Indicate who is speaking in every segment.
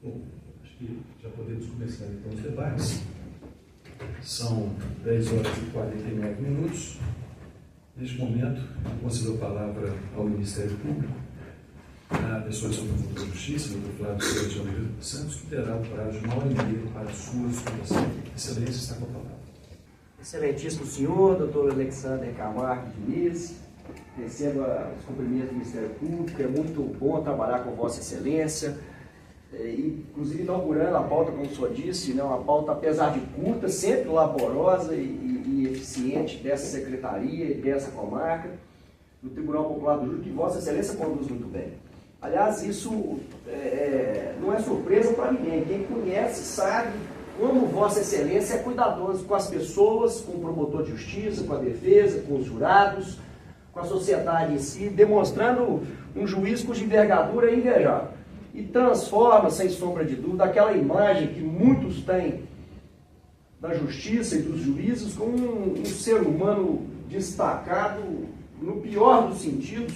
Speaker 1: Bom, acho que já podemos começar então os debates. São 10 horas e 49 minutos. Neste momento, eu concedo a palavra ao Ministério Público, a pessoa de Promotor da Justiça, o Dr. Flávio Silva de Oliveira Santos, que terá o prazo de 1h30 para a sua explicação. Excelência, está com a palavra.
Speaker 2: Excelentíssimo senhor, doutor Alexander Camargo Diniz, receba os cumprimentos do Ministério Público. É muito bom trabalhar com Vossa Excelência, inclusive inaugurando a pauta, como o senhor disse, né, uma pauta, apesar de curta, sempre laborosa e eficiente dessa secretaria e dessa comarca, do Tribunal Popular do Júri, que Vossa Excelência conduz muito bem. Aliás, isso não é surpresa para ninguém. Quem conhece sabe como Vossa Excelência é cuidadoso com as pessoas, com o promotor de justiça, com a defesa, com os jurados, com a sociedade em si, demonstrando um juízo cuja envergadura é invejável. E transforma, sem sombra de dúvida, aquela imagem que muitos têm da justiça e dos juízes como um ser humano destacado, no pior dos sentidos,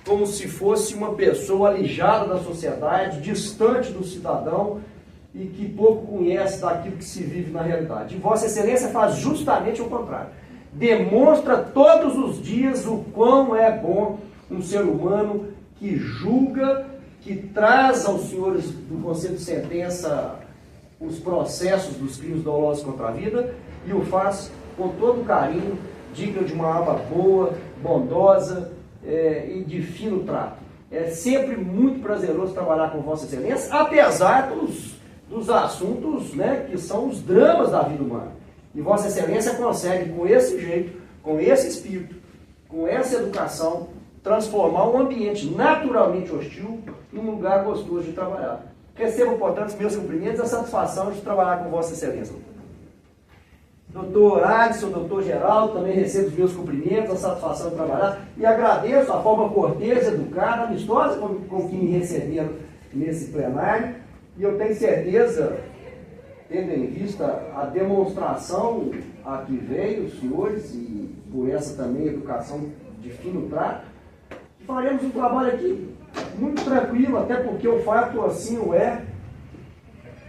Speaker 2: como se fosse uma pessoa alijada da sociedade, distante do cidadão e que pouco conhece daquilo que se vive na realidade. E Vossa Excelência faz justamente o contrário. Demonstra todos os dias o quão é bom um ser humano que julga, que traz aos senhores do Conselho de Sentença os processos dos crimes dolosos contra a vida e o faz com todo carinho, digno de uma alma boa, bondosa e de fino trato. É sempre muito prazeroso trabalhar com Vossa Excelência, apesar dos assuntos, né, que são os dramas da vida humana. E Vossa Excelência consegue, com esse jeito, com esse espírito, com essa educação, transformar um ambiente naturalmente hostil num lugar gostoso de trabalhar. Recebo, portanto, os meus cumprimentos e a satisfação de trabalhar com Vossa Excelência. Doutor Adson, doutor Geraldo, também recebo os meus cumprimentos, a satisfação de trabalhar e agradeço a forma cortês, educada, amistosa com que me receberam nesse plenário. E eu tenho certeza, tendo em vista a demonstração a que veio, os senhores, e por essa também educação de fino trato, que faremos um trabalho aqui muito tranquilo, até porque o fato assim o é.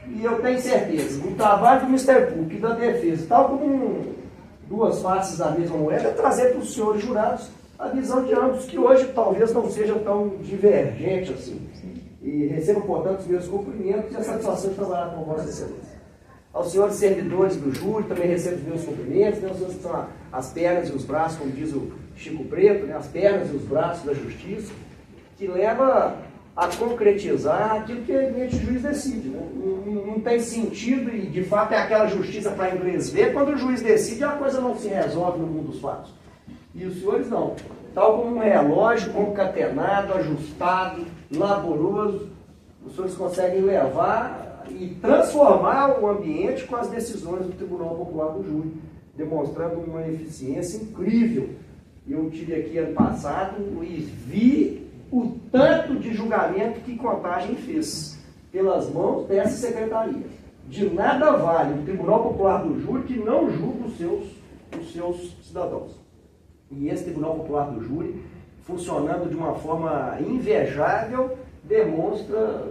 Speaker 2: E eu tenho certeza, o trabalho do Ministério Público e da Defesa, tal como duas faces da mesma moeda, é trazer para os senhores jurados a visão de ambos, que hoje talvez não seja tão divergente assim. E recebo, portanto, os meus cumprimentos e a satisfação de trabalhar com Vossa Excelência. Aos senhores servidores do júri, também recebo os meus cumprimentos, né, os senhores que são as pernas e os braços, como diz o Chico Preto, né, as pernas e os braços da justiça, que leva a concretizar aquilo que evidentemente o juiz decide. Né? Não tem sentido, e de fato é aquela justiça para inglês ver, quando o juiz decide a coisa não se resolve no mundo dos fatos. E os senhores não. Tal como um relógio concatenado, ajustado, laboroso, os senhores conseguem levar e transformar o ambiente com as decisões do Tribunal Popular do Júri, demonstrando uma eficiência incrível. Eu tive aqui ano passado e vi o tanto de julgamento que Contagem fez pelas mãos dessa secretaria. De nada vale o Tribunal Popular do Júri que não julga os seus cidadãos. E esse Tribunal Popular do Júri, funcionando de uma forma invejável, demonstra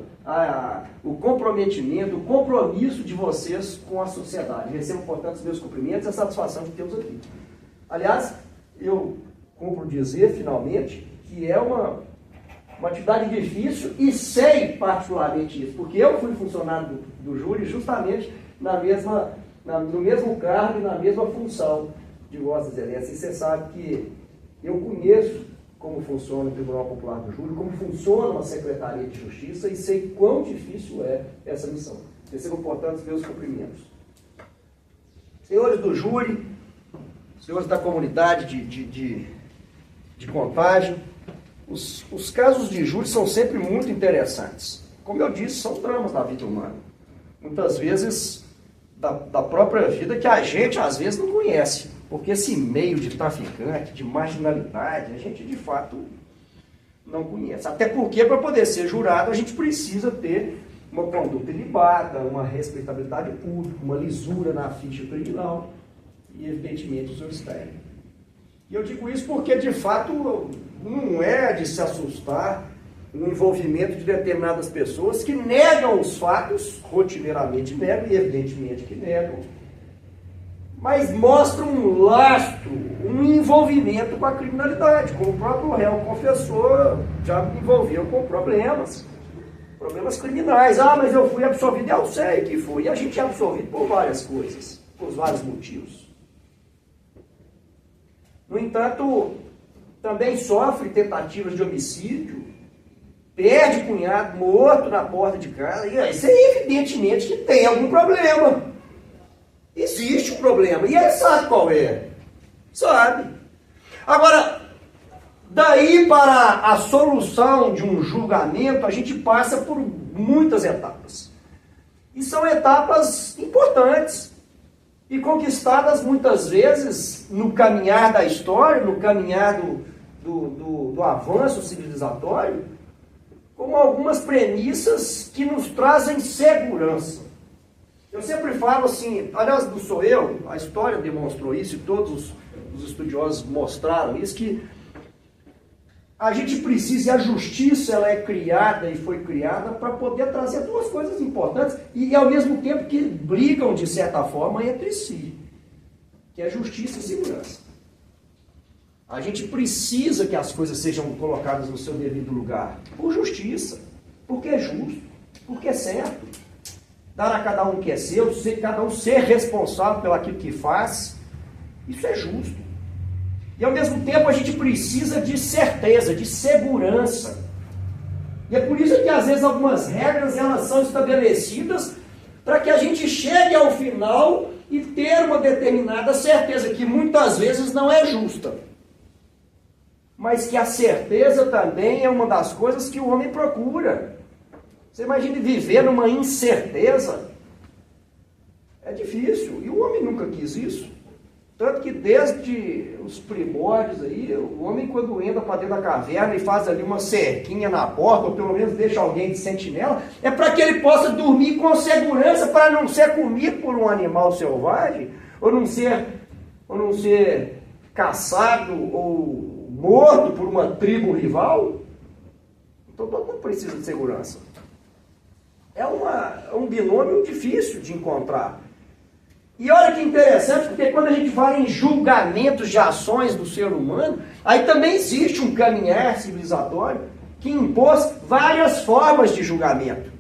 Speaker 2: o comprometimento, o compromisso de vocês com a sociedade. Recebo, portanto, os meus cumprimentos e a satisfação de tê-los aqui. Aliás, eu cumpro dizer, finalmente, que é uma atividade difícil e sei particularmente isso, porque eu fui funcionário do júri justamente no mesmo cargo e na mesma função de Vossa Excelência. E você sabe que eu conheço como funciona o Tribunal Popular do Júri, como funciona uma Secretaria de Justiça e sei quão difícil é essa missão. Recebo, portanto, os meus cumprimentos. Senhores do júri, senhores da comunidade de Contagem, os casos de júri são sempre muito interessantes. Como eu disse, são dramas da vida humana. Muitas vezes da própria vida que a gente, às vezes, não conhece. Porque esse meio de traficante, de marginalidade, a gente, de fato, não conhece. Até porque, para poder ser jurado, a gente precisa ter uma conduta ilibada, uma respeitabilidade pública, uma lisura na ficha criminal. E, evidentemente, os senhores têm. E eu digo isso porque, de fato, não é de se assustar o envolvimento de determinadas pessoas que negam os fatos, rotineiramente negam e evidentemente que negam, mas mostram um lastro, um envolvimento com a criminalidade, como o próprio réu confessor já me envolveu com problemas criminais. Ah, mas eu fui absolvido, eu sei que fui, e a gente é absolvido por várias coisas, por vários motivos. No entanto, também sofre tentativas de homicídio, perde cunhado morto na porta de casa, e isso é evidentemente que tem algum problema. Existe um problema, e ele sabe qual é. Sabe. Agora, daí para a solução de um julgamento, a gente passa por muitas etapas. E são etapas importantes e conquistadas muitas vezes no caminhar da história, no caminhar do avanço civilizatório, como algumas premissas que nos trazem segurança. Eu sempre falo assim, aliás, não sou eu, a história demonstrou isso e todos os estudiosos mostraram isso, que a gente precisa, e a justiça ela é criada e foi criada para poder trazer duas coisas importantes e ao mesmo tempo que brigam de certa forma entre si, que é justiça e segurança. A gente precisa que as coisas sejam colocadas no seu devido lugar, por justiça, porque é justo, porque é certo. Dar a cada um o que é seu, cada um ser responsável pelo aquilo que faz, isso é justo. E ao mesmo tempo a gente precisa de certeza, de segurança. E é por isso que às vezes algumas regras elas são estabelecidas para que a gente chegue ao final e ter uma determinada certeza, que muitas vezes não é justa. Mas que a certeza também é uma das coisas que o homem procura. Você imagina viver numa incerteza? É difícil, e o homem nunca quis isso. Tanto que desde os primórdios aí, o homem quando entra para dentro da caverna e faz ali uma cerquinha na porta, ou pelo menos deixa alguém de sentinela, é para que ele possa dormir com segurança, para não ser comido por um animal selvagem, ou não ser caçado ou morto por uma tribo rival. Então todo mundo precisa de segurança. É um binômio difícil de encontrar. E olha que interessante, porque quando a gente fala em julgamentos de ações do ser humano, aí também existe um caminhar civilizatório que impôs várias formas de julgamento.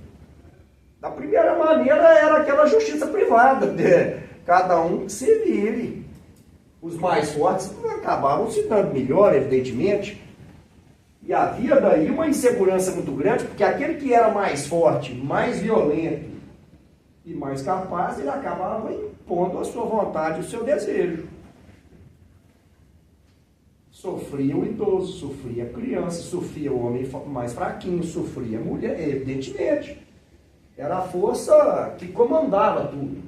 Speaker 2: Da primeira maneira era aquela justiça privada, cada um que se vire. Os mais fortes acabavam se dando melhor, evidentemente. E havia daí uma insegurança muito grande, porque aquele que era mais forte, mais violento e mais capaz, ele acabava impondo a sua vontade, o seu desejo. Sofria o idoso, sofria a criança, sofria o homem mais fraquinho, sofria a mulher, evidentemente. Era a força que comandava tudo.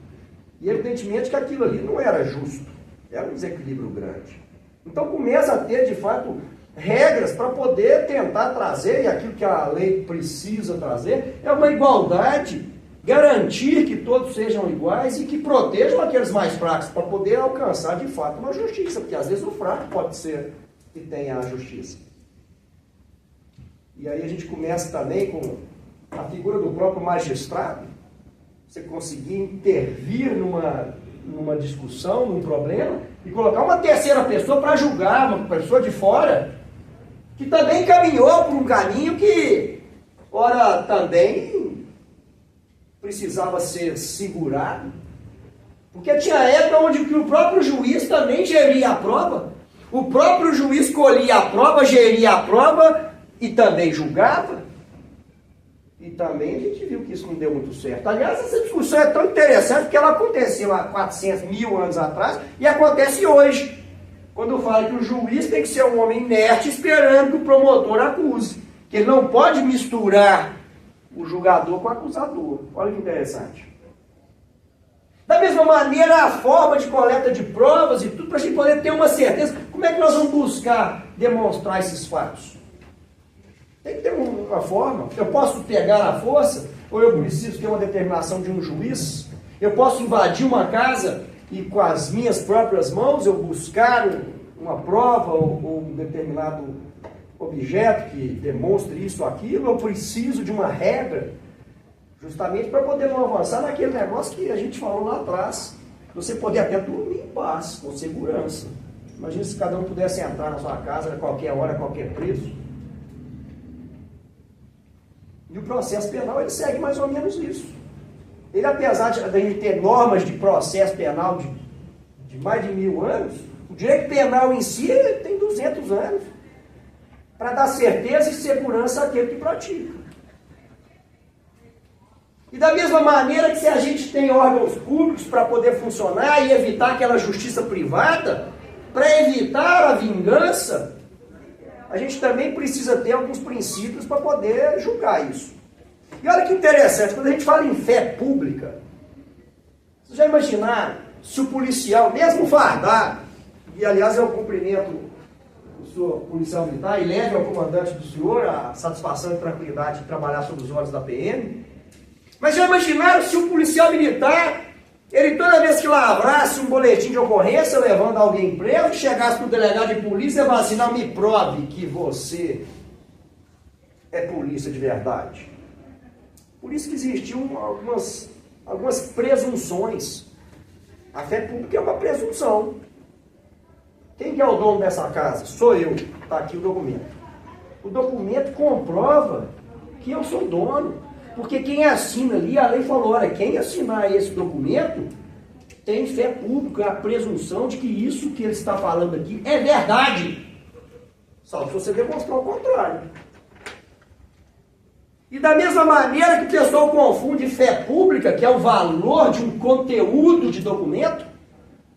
Speaker 2: E evidentemente que aquilo ali não era justo, era um desequilíbrio grande. Então começa a ter, de fato, regras para poder tentar trazer, e aquilo que a lei precisa trazer, é uma igualdade, garantir que todos sejam iguais e que protejam aqueles mais fracos, para poder alcançar de fato uma justiça, porque às vezes o fraco pode ser que tenha a justiça. E aí a gente começa também com a figura do próprio magistrado, você conseguir intervir numa discussão, num problema, e colocar uma terceira pessoa para julgar, uma pessoa de fora, que também caminhou por um caminho que, ora, também precisava ser segurado, porque tinha época onde o próprio juiz também geria a prova, o próprio juiz colhia a prova, geria a prova e também julgava, e também a gente viu que isso não deu muito certo. Aliás, essa discussão é tão interessante porque ela aconteceu há 400, 1000 anos atrás e acontece hoje. Quando fala que o juiz tem que ser um homem inerte esperando que o promotor acuse. Que ele não pode misturar o julgador com o acusador. Olha que interessante. Da mesma maneira, a forma de coleta de provas e tudo, para a gente poder ter uma certeza. Como é que nós vamos buscar demonstrar esses fatos? Tem que ter uma forma. Eu posso pegar à força, ou eu preciso ter uma determinação de um juiz? Eu posso invadir uma casa e com as minhas próprias mãos eu buscar uma prova ou objeto que demonstre isso ou aquilo, eu preciso de uma regra, justamente para poder não avançar naquele negócio que a gente falou lá atrás. Você poder até dormir em paz, com segurança. Imagina se cada um pudesse entrar na sua casa a qualquer hora, a qualquer preço. E o processo penal, ele segue mais ou menos isso. Ele, apesar de ele ter normas de processo penal de mais de 1000 anos, o direito penal em si tem 200 anos, para dar certeza e segurança àquele que pratica. E da mesma maneira que se a gente tem órgãos públicos para poder funcionar e evitar aquela justiça privada, para evitar a vingança, a gente também precisa ter alguns princípios para poder julgar isso. E olha que interessante, quando a gente fala em fé pública, vocês já imaginaram se o policial, mesmo fardado, e aliás eu cumprimento o senhor policial militar e leve ao comandante do senhor a satisfação e tranquilidade de trabalhar sob os olhos da PM, mas já imaginaram se o policial militar, ele toda vez que lavrasse um boletim de ocorrência levando alguém preso, chegasse para o delegado de polícia e falasse assim, não, me prove que você é polícia de verdade. Por isso que existiam algumas presunções. A fé pública é uma presunção. Quem que é o dono dessa casa? Sou eu. Está aqui o documento. O documento comprova que eu sou dono. Porque quem assina ali, a lei falou, olha, quem assinar esse documento tem fé pública, a presunção de que isso que ele está falando aqui é verdade. Só se você demonstrar o contrário. E da mesma maneira que o pessoal confunde fé pública, que é o valor de um conteúdo de documento,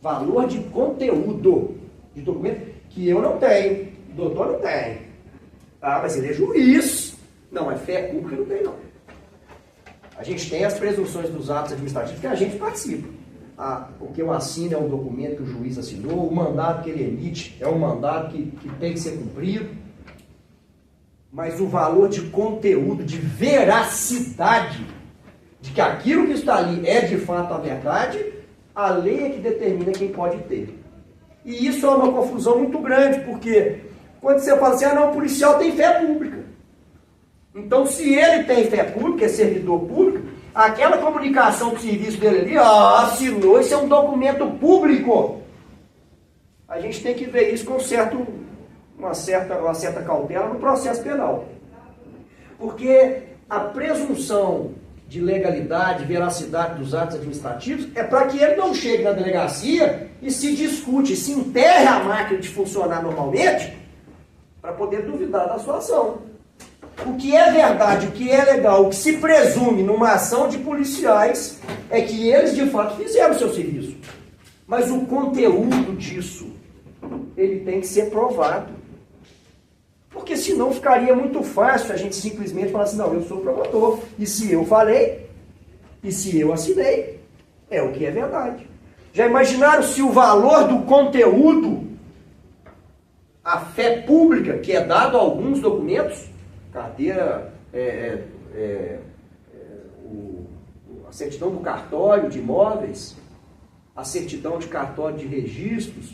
Speaker 2: valor de conteúdo de documento, que eu não tenho, o doutor não tem. Ah, mas ele é juiz. Não, é fé pública, não tem não. A gente tem as presunções dos atos administrativos que a gente participa. O que eu assino é um documento que o juiz assinou, o mandato que ele emite é um mandato que tem que ser cumprido. Mas o valor de conteúdo, de veracidade, de que aquilo que está ali é de fato a verdade, a lei é que determina quem pode ter. E isso é uma confusão muito grande, porque quando você fala assim, não, o policial tem fé pública. Então, se ele tem fé pública, é servidor público, aquela comunicação do serviço dele ali, assinou, isso é um documento público. A gente tem que ver isso com uma certa cautela no processo penal. Porque a presunção de legalidade, veracidade dos atos administrativos é para que ele não chegue na delegacia e se discute, se enterre a máquina de funcionar normalmente, para poder duvidar da sua ação. O que é verdade, o que é legal, o que se presume numa ação de policiais é que eles de fato fizeram o seu serviço. Mas o conteúdo disso, ele tem que ser provado. Porque senão ficaria muito fácil a gente simplesmente falar assim, não, eu sou promotor, e se eu falei, e se eu assinei, é o que é verdade. Já imaginaram se o valor do conteúdo, a fé pública que é dado a alguns documentos, carteira, a certidão do cartório de imóveis, a certidão de cartório de registros,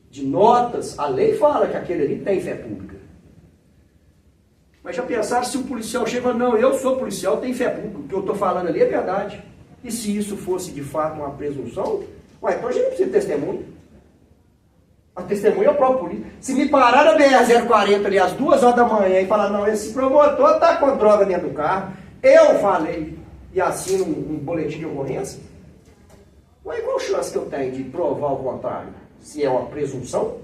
Speaker 2: de notas, a lei fala que aquele ali tem fé pública. Mas já pensaram se o policial chega, não, eu sou policial, tem fé pública, o que eu estou falando ali é verdade. E se isso fosse de fato uma presunção, então a gente não precisa de testemunho. A testemunha é o próprio polícia. Se me parar na BR-040 ali às 2 horas da manhã e falar, não, esse promotor está com droga dentro do carro, eu falei e assino um boletim de ocorrência, qual chance que eu tenho de provar o contrário? Se é uma presunção?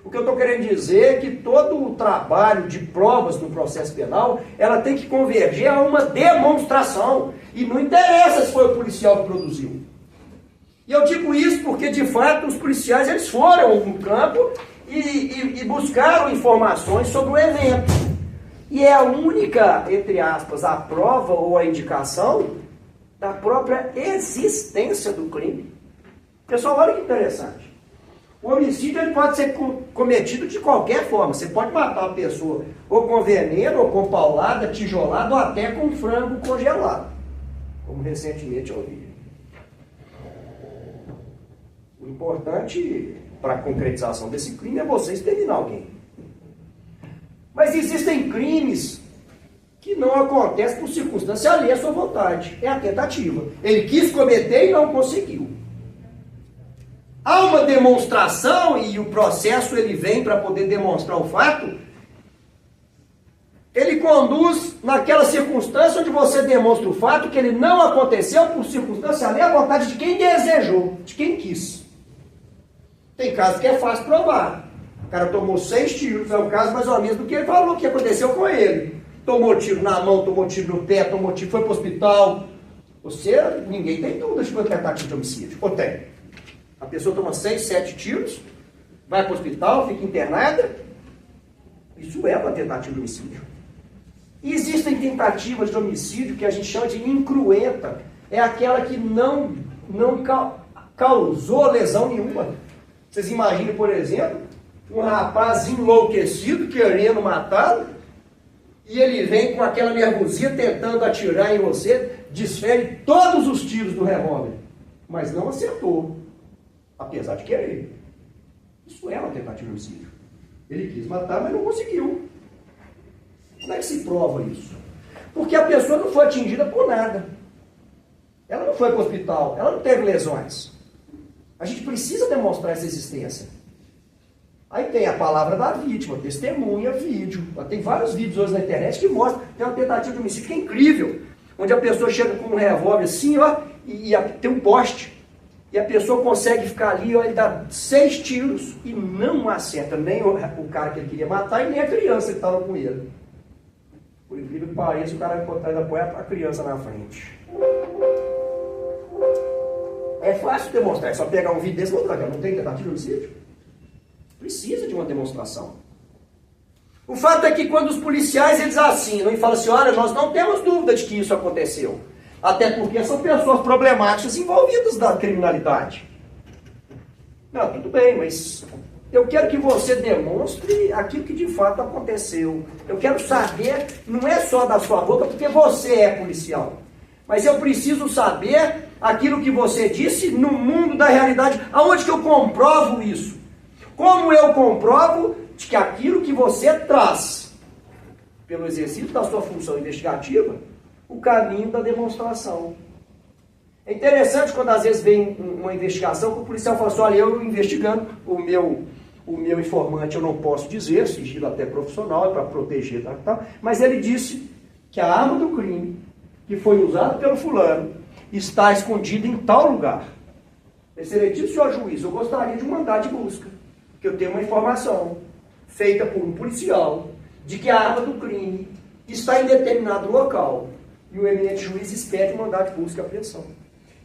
Speaker 2: O que eu estou querendo dizer é que todo o trabalho de provas no processo penal, ela tem que converger a uma demonstração. E não interessa se foi o policial que produziu. E eu digo isso porque, de fato, os policiais eles foram no campo e buscaram informações sobre o evento. E é a única, entre aspas, a prova ou a indicação da própria existência do crime. Pessoal, olha que interessante. O homicídio ele pode ser cometido de qualquer forma. Você pode matar uma pessoa ou com veneno, ou com paulada, tijolada, ou até com frango congelado. Como recentemente eu vi. O importante para a concretização desse crime é você exterminar alguém. Mas existem crimes que não acontecem por circunstância alheia à sua vontade. É a tentativa. Ele quis cometer e não conseguiu. Há uma demonstração, e o processo ele vem para poder demonstrar o fato. Ele conduz naquela circunstância onde você demonstra o fato que ele não aconteceu por circunstância alheia à vontade de quem desejou, de quem quis. Tem casos que é fácil provar. O cara tomou 6 tiros, é o caso mais ou menos do que ele falou que aconteceu com ele. Tomou tiro na mão, tomou tiro no pé, tomou tiro, foi para o hospital. Ninguém tem dúvida de que foi tentativa de homicídio. Ou tem? A pessoa toma 6, 7 tiros, vai para o hospital, fica internada. Isso é uma tentativa de homicídio. E existem tentativas de homicídio que a gente chama de incruenta. É aquela que não causou lesão nenhuma. Vocês imaginem, por exemplo, um rapaz enlouquecido querendo matá-lo, e ele vem com aquela nervosia tentando atirar em você, desfere todos os tiros do revólver, mas não acertou, apesar de querer. Isso é uma tentativa de homicídio. Ele quis matar, mas não conseguiu. Como é que se prova isso? Porque a pessoa não foi atingida por nada. Ela não foi para o hospital, ela não teve lesões. A gente precisa demonstrar essa existência. Aí tem a palavra da vítima, testemunha, vídeo. Tem vários vídeos hoje na internet que mostram. Tem uma tentativa de homicídio que é incrível. Onde a pessoa chega com um revólver assim, ó, e tem um poste. E a pessoa consegue ficar ali, ó, ele dá 6 tiros e não acerta nem o cara que ele queria matar e nem a criança que estava com ele. Por incrível que pareça, o cara ainda põe a criança na frente. É fácil demonstrar, é só pegar um vídeo desse e mostrar que não tem tentativa de homicídio. Precisa de uma demonstração. O fato é que quando os policiais eles assinam e falam assim, olha, nós não temos dúvida de que isso aconteceu. Até porque são pessoas problemáticas envolvidas na criminalidade. Não, tudo bem, mas eu quero que você demonstre aquilo que de fato aconteceu. Eu quero saber, não é só da sua boca, porque você é policial. Mas eu preciso saber aquilo que você disse no mundo da realidade. Aonde que eu comprovo isso? Como eu comprovo de que aquilo que você traz, pelo exercício da sua função investigativa, o caminho da demonstração. É interessante quando às vezes vem uma investigação que o policial fala assim, olha, eu investigando, o meu informante eu não posso dizer, sigilo até profissional, é para proteger, tal, mas ele disse que a arma do crime, que foi usada pelo fulano, está escondida em tal lugar. Excelentíssimo senhor juiz, eu gostaria de um mandado de busca, que eu tenho uma informação feita por um policial de que a arma do crime está em determinado local e o eminente juiz expede um mandado de busca e apreensão.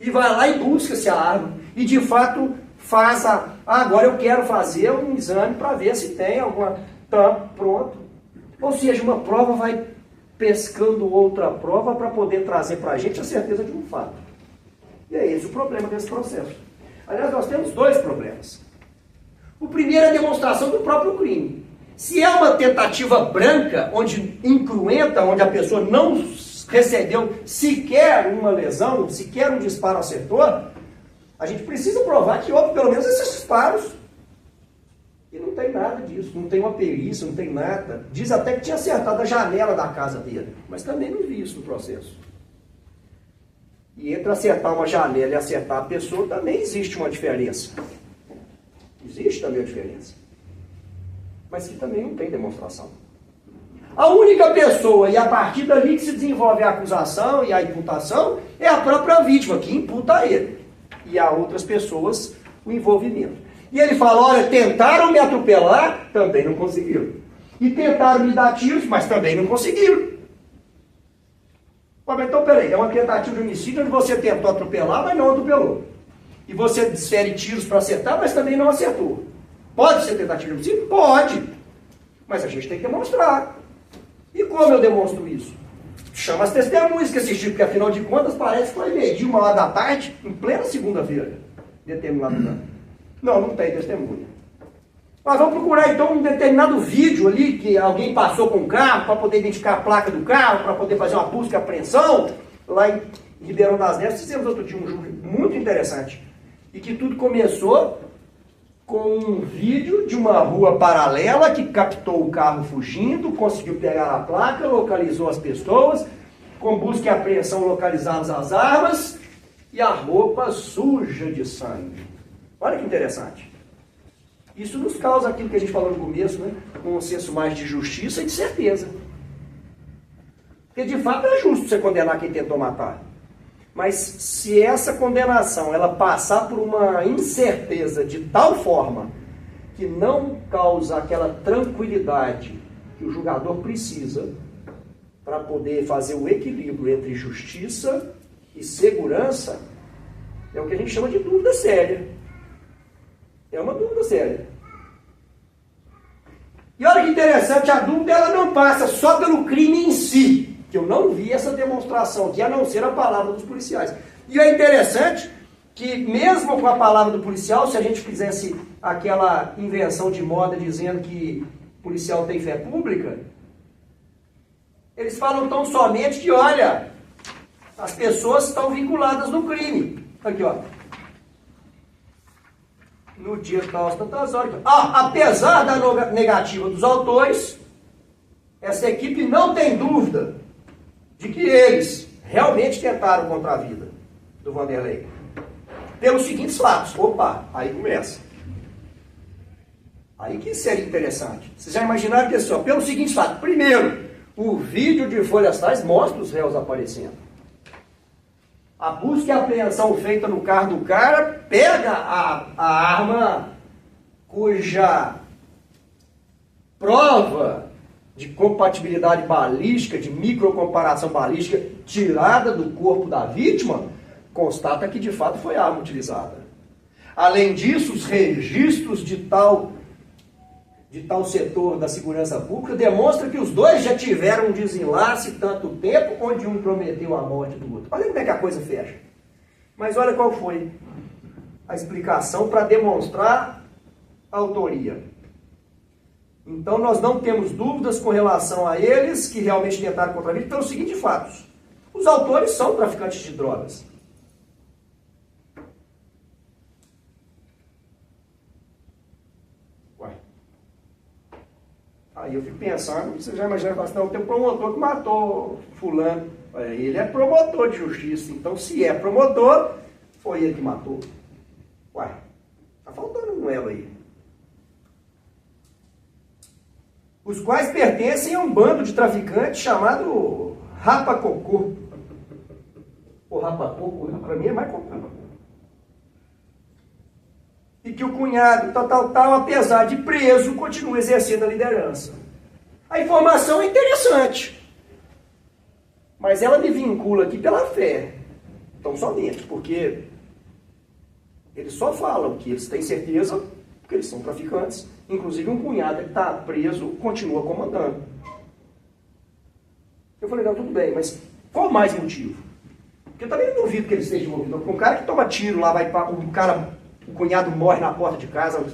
Speaker 2: E vai lá e busca-se a arma e de fato faz agora eu quero fazer um exame para ver se tem alguma... Tá, pronto. Ou seja, uma prova vai pescando outra prova para poder trazer para a gente a certeza de um fato. E é esse o problema desse processo. Aliás, nós temos 2 problemas. O primeiro é a demonstração do próprio crime. Se é uma tentativa branca, incruenta, onde a pessoa não recebeu sequer uma lesão, sequer um disparo acertou, a gente precisa provar que houve pelo menos esses disparos. E não tem nada disso, não tem uma perícia, não tem nada. Diz até que tinha acertado a janela da casa dele, mas também não vi isso no processo. E entre acertar uma janela e acertar a pessoa também existe uma diferença. Existe também a diferença. Mas que também não tem demonstração. A única pessoa, e a partir dali que se desenvolve a acusação e a imputação, é a própria vítima que imputa a ele. E a outras pessoas o envolvimento. E ele fala, olha, tentaram me atropelar, também não conseguiram. E tentaram me dar tiros, mas também não conseguiram. Mas então, peraí, é uma tentativa de homicídio onde você tentou atropelar, mas não atropelou. E você desfere tiros para acertar, mas também não acertou. Pode ser tentativa de homicídio? Pode. Mas a gente tem que demonstrar. E como eu demonstro isso? Chama as testemunhas que assistiram, porque afinal de contas parece que foi meio-dia, 1h da tarde, em plena segunda-feira, determinado lugar. Não tem testemunha. Nós vamos procurar então um determinado vídeo ali que alguém passou com o carro para poder identificar a placa do carro, para poder fazer uma busca e apreensão. Lá em Ribeirão das Neves fizemos outro dia um júri muito interessante. E que tudo começou com um vídeo de uma rua paralela que captou o carro fugindo, conseguiu pegar a placa, localizou as pessoas, com busca e apreensão localizamos as armas e a roupa suja de sangue. Olha que interessante. Isso nos causa aquilo que a gente falou no começo, né? Um senso mais de justiça e de certeza. Porque de fato é justo você condenar quem tentou matar. Mas se essa condenação ela passar por uma incerteza de tal forma que não causa aquela tranquilidade que o julgador precisa para poder fazer o equilíbrio entre justiça e segurança, é o que a gente chama de dúvida séria. É uma dúvida séria. E olha que interessante, a dúvida ela não passa só pelo crime em si, que eu não vi essa demonstração aqui, a não ser a palavra dos policiais. E é interessante que mesmo com a palavra do policial, se a gente fizesse aquela invenção de moda dizendo que policial tem fé pública, eles falam tão somente que, olha, as pessoas estão vinculadas no crime. Aqui, ó. No dia tal, tantas horas. Apesar da negativa dos autores, essa equipe não tem dúvida de que eles realmente tentaram contra a vida do Vanderlei. Pelos seguintes fatos. Opa, aí começa. Aí que seria interessante. Vocês já imaginaram que assim, ó, pelos seguintes fatos. Primeiro, o vídeo de Folhas Atrás mostra os réus aparecendo. A busca e a apreensão feita no carro do cara pega a arma cuja prova de compatibilidade balística, de microcomparação balística tirada do corpo da vítima, constata que de fato foi a arma utilizada. Além disso, os registros de tal setor da segurança pública demonstram que os dois já tiveram um desenlace tanto tempo, onde um prometeu a morte do outro. Olha como é que a coisa fecha. Mas olha qual foi a explicação para demonstrar a autoria. Então nós não temos dúvidas com relação a eles que realmente tentaram contra a vida pelos seguintes fatos. Os autores são traficantes de drogas. Aí eu fico pensando, você já imagina, assim, não, tem um promotor que matou fulano. Ele é promotor de justiça, então se é promotor, foi ele que matou. Uai, tá faltando um elo aí. Os quais pertencem a um bando de traficantes chamado Rapacocô. O Rapacocô, para mim é mais cocô. E que o cunhado, tal, apesar de preso, continua exercendo a liderança. A informação é interessante, mas ela me vincula aqui pela fé. Então, somente, porque eles só falam que eles têm certeza, porque eles são traficantes. Inclusive, um cunhado que está preso continua comandando. Eu falei, não, tudo bem, mas qual mais motivo? Porque eu também não duvido que ele esteja envolvido. Um cara que toma tiro lá, o cunhado morre na porta de casa,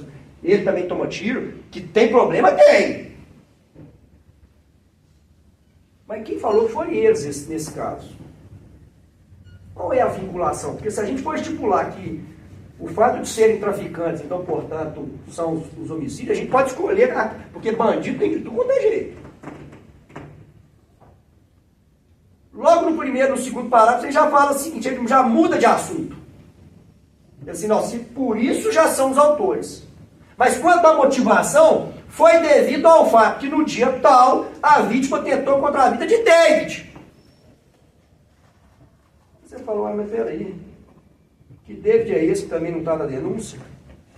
Speaker 2: ele também toma tiro, que tem problema, tem. Mas quem falou foi eles nesse caso. Qual é a vinculação? Porque se a gente for estipular que o fato de serem traficantes, então, portanto, são os homicídios, a gente pode escolher, porque bandido tem de tudo quanto é jeito. Logo no primeiro, no segundo parágrafo, ele já fala o seguinte, ele já muda de assunto. Assim, não, se por isso já são os autores. Mas quanto à motivação, foi devido ao fato que no dia tal, a vítima tentou contra a vida de David. Você falou, mas peraí, que David é esse que também não está na denúncia?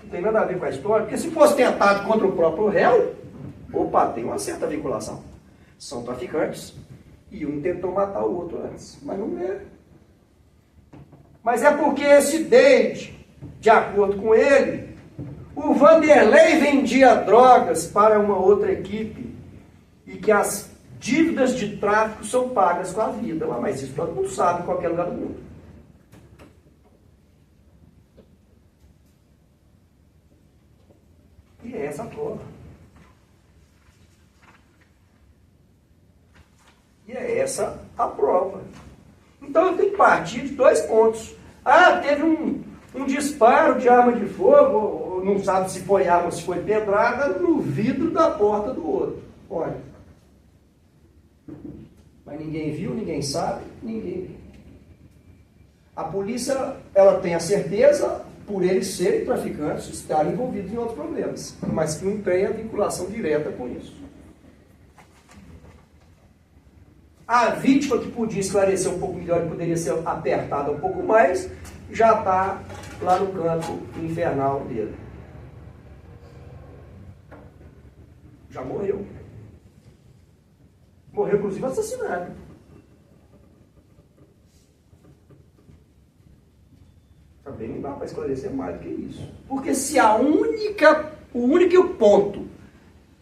Speaker 2: Não tem nada a ver com a história, porque se fosse tentado contra o próprio réu, opa, tem uma certa vinculação. São traficantes, e um tentou matar o outro antes, mas não é. Mas é porque esse David, de acordo com ele, o Vanderlei vendia drogas para uma outra equipe e que as dívidas de tráfico são pagas com a vida. Mas isso todo mundo sabe em qualquer lugar do mundo. E é essa a prova. E é essa a prova. Então eu tenho que partir de dois pontos. Teve um disparo de arma de fogo não sabe se foi arma ou se foi pedrada, no vidro da porta do outro. Olha. Mas ninguém viu, ninguém sabe, ninguém viu. A polícia, ela tem a certeza, por eles serem traficantes, estarem envolvidos em outros problemas, mas que não tem a vinculação direta com isso. A vítima que podia esclarecer um pouco melhor e poderia ser apertada um pouco mais, já está lá no canto infernal dele. Já morreu. Morreu, inclusive, assassinado. Também não dá para esclarecer mais do que isso. Porque se o único ponto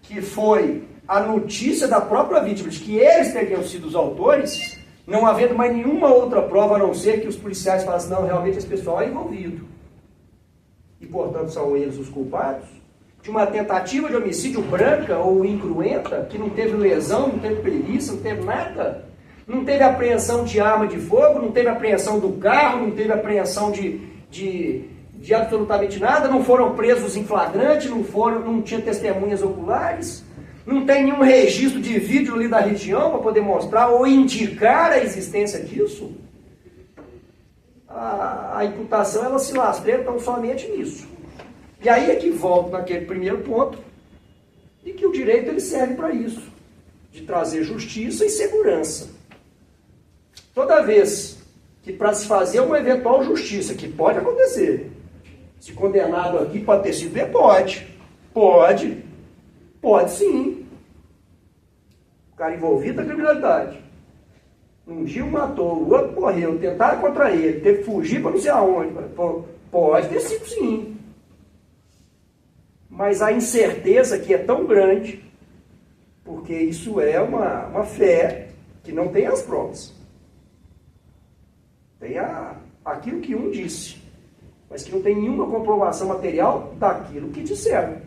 Speaker 2: que foi a notícia da própria vítima de que eles teriam sido os autores, não havendo mais nenhuma outra prova a não ser que os policiais falassem, não, realmente esse pessoal é envolvido. E, portanto, são eles os culpados de uma tentativa de homicídio branca ou incruenta, que não teve lesão, não teve perícia, não teve nada. Não teve apreensão de arma de fogo, não teve apreensão do carro, não teve apreensão de absolutamente nada, não foram presos em flagrante, não tinha testemunhas oculares, não tem nenhum registro de vídeo ali da região para poder mostrar ou indicar a existência disso. A imputação, ela se lastreia tão somente nisso. E aí é que volta naquele primeiro ponto, de que o direito ele serve para isso, de trazer justiça e segurança. Toda vez que para se fazer uma eventual justiça, que pode acontecer, se condenado aqui pode ter sido, pode sim. O cara envolvido na criminalidade. Um dia um matou, o outro morreu, tentaram contra ele, teve que fugir para não sei aonde. Pode ter sido sim. Mas a incerteza que é tão grande, porque isso é uma fé que não tem as provas. Tem aquilo que um disse, mas que não tem nenhuma comprovação material daquilo que disseram.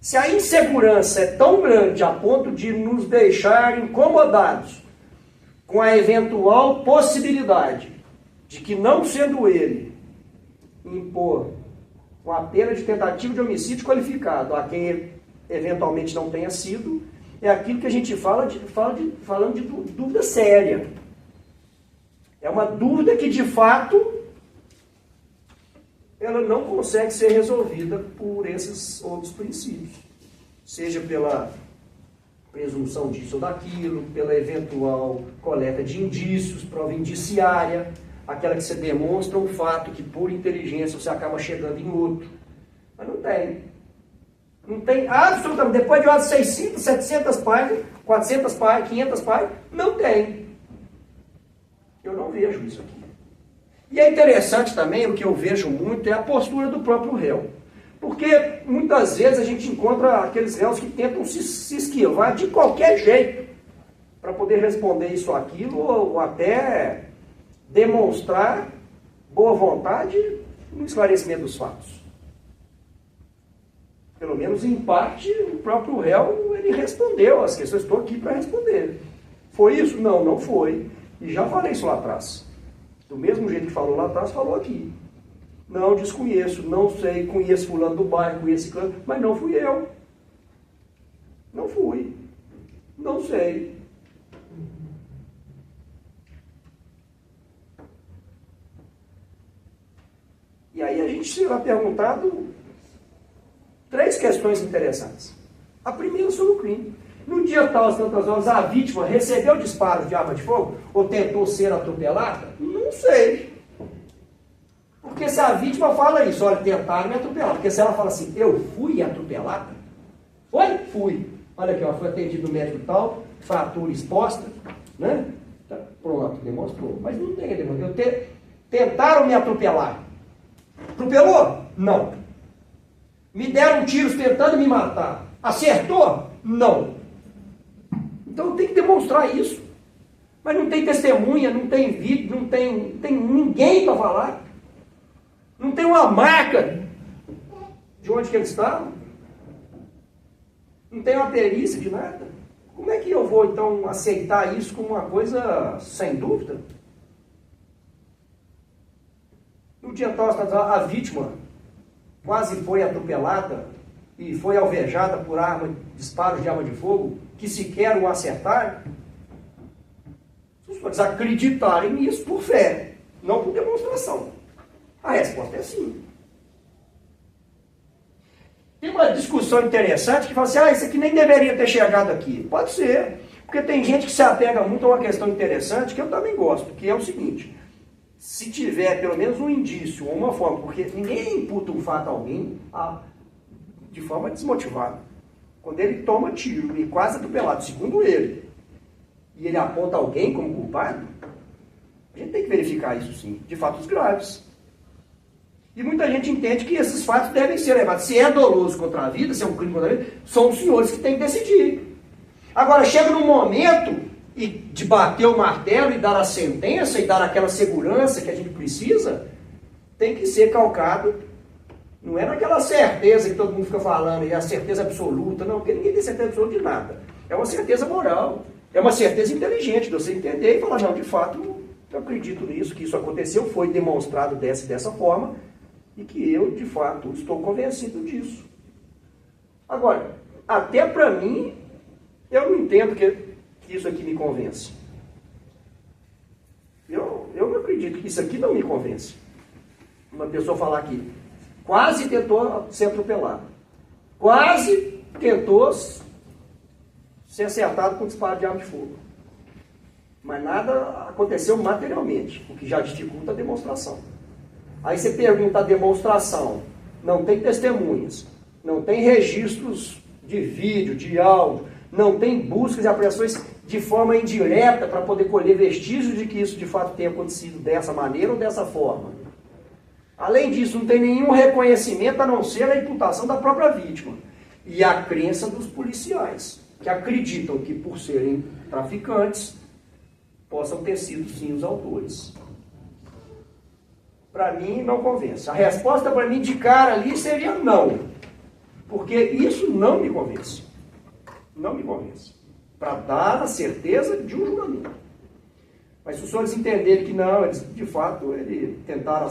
Speaker 2: Se a insegurança é tão grande a ponto de nos deixar incomodados com a eventual possibilidade de que, não sendo ele, impor uma pena de tentativa de homicídio qualificado a quem eventualmente não tenha sido, é aquilo que a gente falando de dúvida séria. É uma dúvida que, de fato, ela não consegue ser resolvida por esses outros princípios. Seja pela presunção disso ou daquilo, pela eventual coleta de indícios, prova indiciária, aquela que você demonstra um fato que, por inteligência, você acaba chegando em outro. Mas não tem. Não tem absolutamente. Depois de umas 600, 700 páginas, 400 páginas, 500 páginas, não tem. Eu não vejo isso aqui. E é interessante também, o que eu vejo muito, é a postura do próprio réu. Porque muitas vezes a gente encontra aqueles réus que tentam se esquivar de qualquer jeito para poder responder isso ou aquilo, ou até demonstrar boa vontade no esclarecimento dos fatos. Pelo menos em parte, o próprio réu ele respondeu as questões. Estou aqui para responder. Foi isso? Não, não foi. E já falei isso lá atrás. Do mesmo jeito que falou lá atrás, falou aqui. Não, desconheço, não sei, conheço fulano do bairro, conheço clã, mas não fui eu. Não fui. Não sei. E aí a gente será perguntado 3 questões interessantes. A primeira sobre o crime. No dia tal, às tantas horas, a vítima recebeu disparos de arma de fogo ou tentou ser atropelada? Não sei. Porque se a vítima fala isso, olha, tentaram me atropelar. Porque se ela fala assim, eu fui atropelada? Foi? Fui. Olha aqui, ó, foi atendido no médico tal, fratura exposta, né? Pronto, demonstrou. Mas não tem demonstrou. Tentaram me atropelar. Atropelou? Não. Me deram tiros tentando me matar. Acertou? Não. Então tem que demonstrar isso. Mas não tem testemunha, não tem vídeo, não tem ninguém para falar. Não tem uma marca de onde que eles estavam. Não tem uma perícia de nada. Como é que eu vou, então, aceitar isso como uma coisa sem dúvida? No dia tal, a vítima quase foi atropelada e foi alvejada por disparos de arma de fogo, que sequer o acertaram, se os senhores acreditarem nisso por fé, não por demonstração. A resposta é sim. Tem uma discussão interessante que fala assim, isso aqui nem deveria ter chegado aqui. Pode ser, porque tem gente que se apega muito a uma questão interessante, que eu também gosto, que é o seguinte, se tiver pelo menos um indício ou uma forma, porque ninguém imputa um fato a alguém de forma desmotivada. Quando ele toma tiro e quase atropelado, segundo ele, e ele aponta alguém como culpado, a gente tem que verificar isso sim, de fatos graves. E muita gente entende que esses fatos devem ser levados. Se é doloso contra a vida, se é um crime contra a vida, são os senhores que têm que decidir. Agora, chega num momento de bater o martelo e dar a sentença e dar aquela segurança que a gente precisa, tem que ser calcado, não é naquela certeza que todo mundo fica falando, é a certeza absoluta, não, porque ninguém tem certeza absoluta de nada. É uma certeza moral, é uma certeza inteligente de você entender e falar, não, de fato, eu acredito nisso, que isso aconteceu, foi demonstrado dessa forma, e que eu, de fato, estou convencido disso. Agora, até para mim, eu não entendo que isso aqui me convence. Eu não acredito que isso aqui não me convence. Uma pessoa falar que quase tentou ser atropelado, quase tentou ser acertado com disparo de arma de fogo. Mas nada aconteceu materialmente, o que já dificulta a demonstração. Aí você pergunta a demonstração, não tem testemunhas, não tem registros de vídeo, de áudio, não tem buscas e apreensões de forma indireta para poder colher vestígios de que isso de fato tenha acontecido dessa maneira ou dessa forma. Além disso, não tem nenhum reconhecimento a não ser a imputação da própria vítima e a crença dos policiais, que acreditam que por serem traficantes, possam ter sido sim os autores. Para mim, não convence. A resposta para mim de cara ali seria não. Porque isso não me convence. Não me convence. Para dar a certeza de um julgamento. Mas se os senhores entenderem que não, eles, de fato, eles tentaram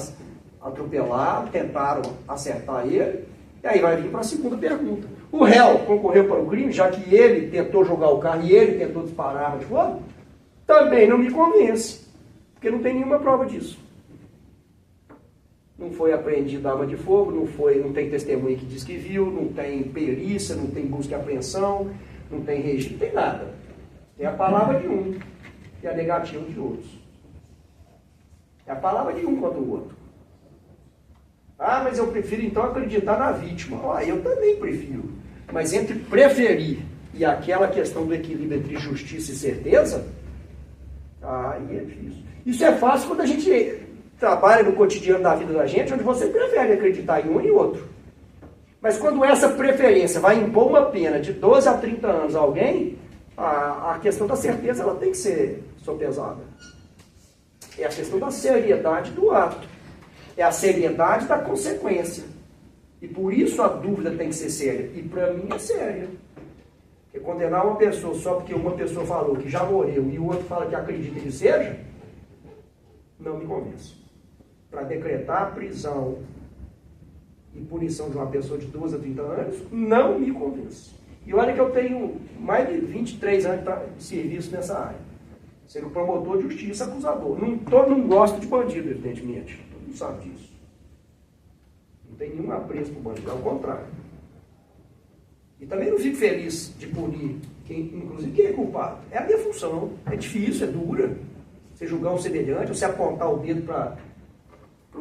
Speaker 2: atropelar, tentaram acertar ele, e aí vai vir para a segunda pergunta. O réu concorreu para o crime, já que ele tentou jogar o carro e ele tentou disparar a arma de fogo? Também não me convence. Porque não tem nenhuma prova disso. Não foi apreendida arma de fogo, não tem testemunha que diz que viu, não tem perícia, não tem busca e apreensão, não tem registro, não tem nada. Tem a palavra de um e a negativa de outros. É a palavra de um contra o outro. Ah, mas eu prefiro então acreditar na vítima. Eu também prefiro. Mas entre preferir e aquela questão do equilíbrio entre justiça e certeza, aí é difícil. Isso é fácil quando a gente trabalha no cotidiano da vida da gente, onde você prefere acreditar em um e outro. Mas quando essa preferência vai impor uma pena de 12 a 30 anos a alguém, a questão da certeza ela tem que ser sopesada. É a questão da seriedade do ato. É a seriedade da consequência. E por isso a dúvida tem que ser séria. E para mim é séria. Porque condenar uma pessoa só porque uma pessoa falou que já morreu e o outro fala que acredita que seja, não me convence. Para decretar prisão e punição de uma pessoa de 12 a 30 anos, não me convence. E olha que eu tenho mais de 23 anos de serviço nessa área. Sendo promotor de justiça, acusador. Todo mundo gosta de bandido, evidentemente. Todo mundo sabe disso. Não tem nenhum apreço para o bandido, ao contrário. E também não fico feliz de punir, inclusive quem é culpado. É a minha função. É difícil, é dura. Você julgar um semelhante, você apontar o dedo para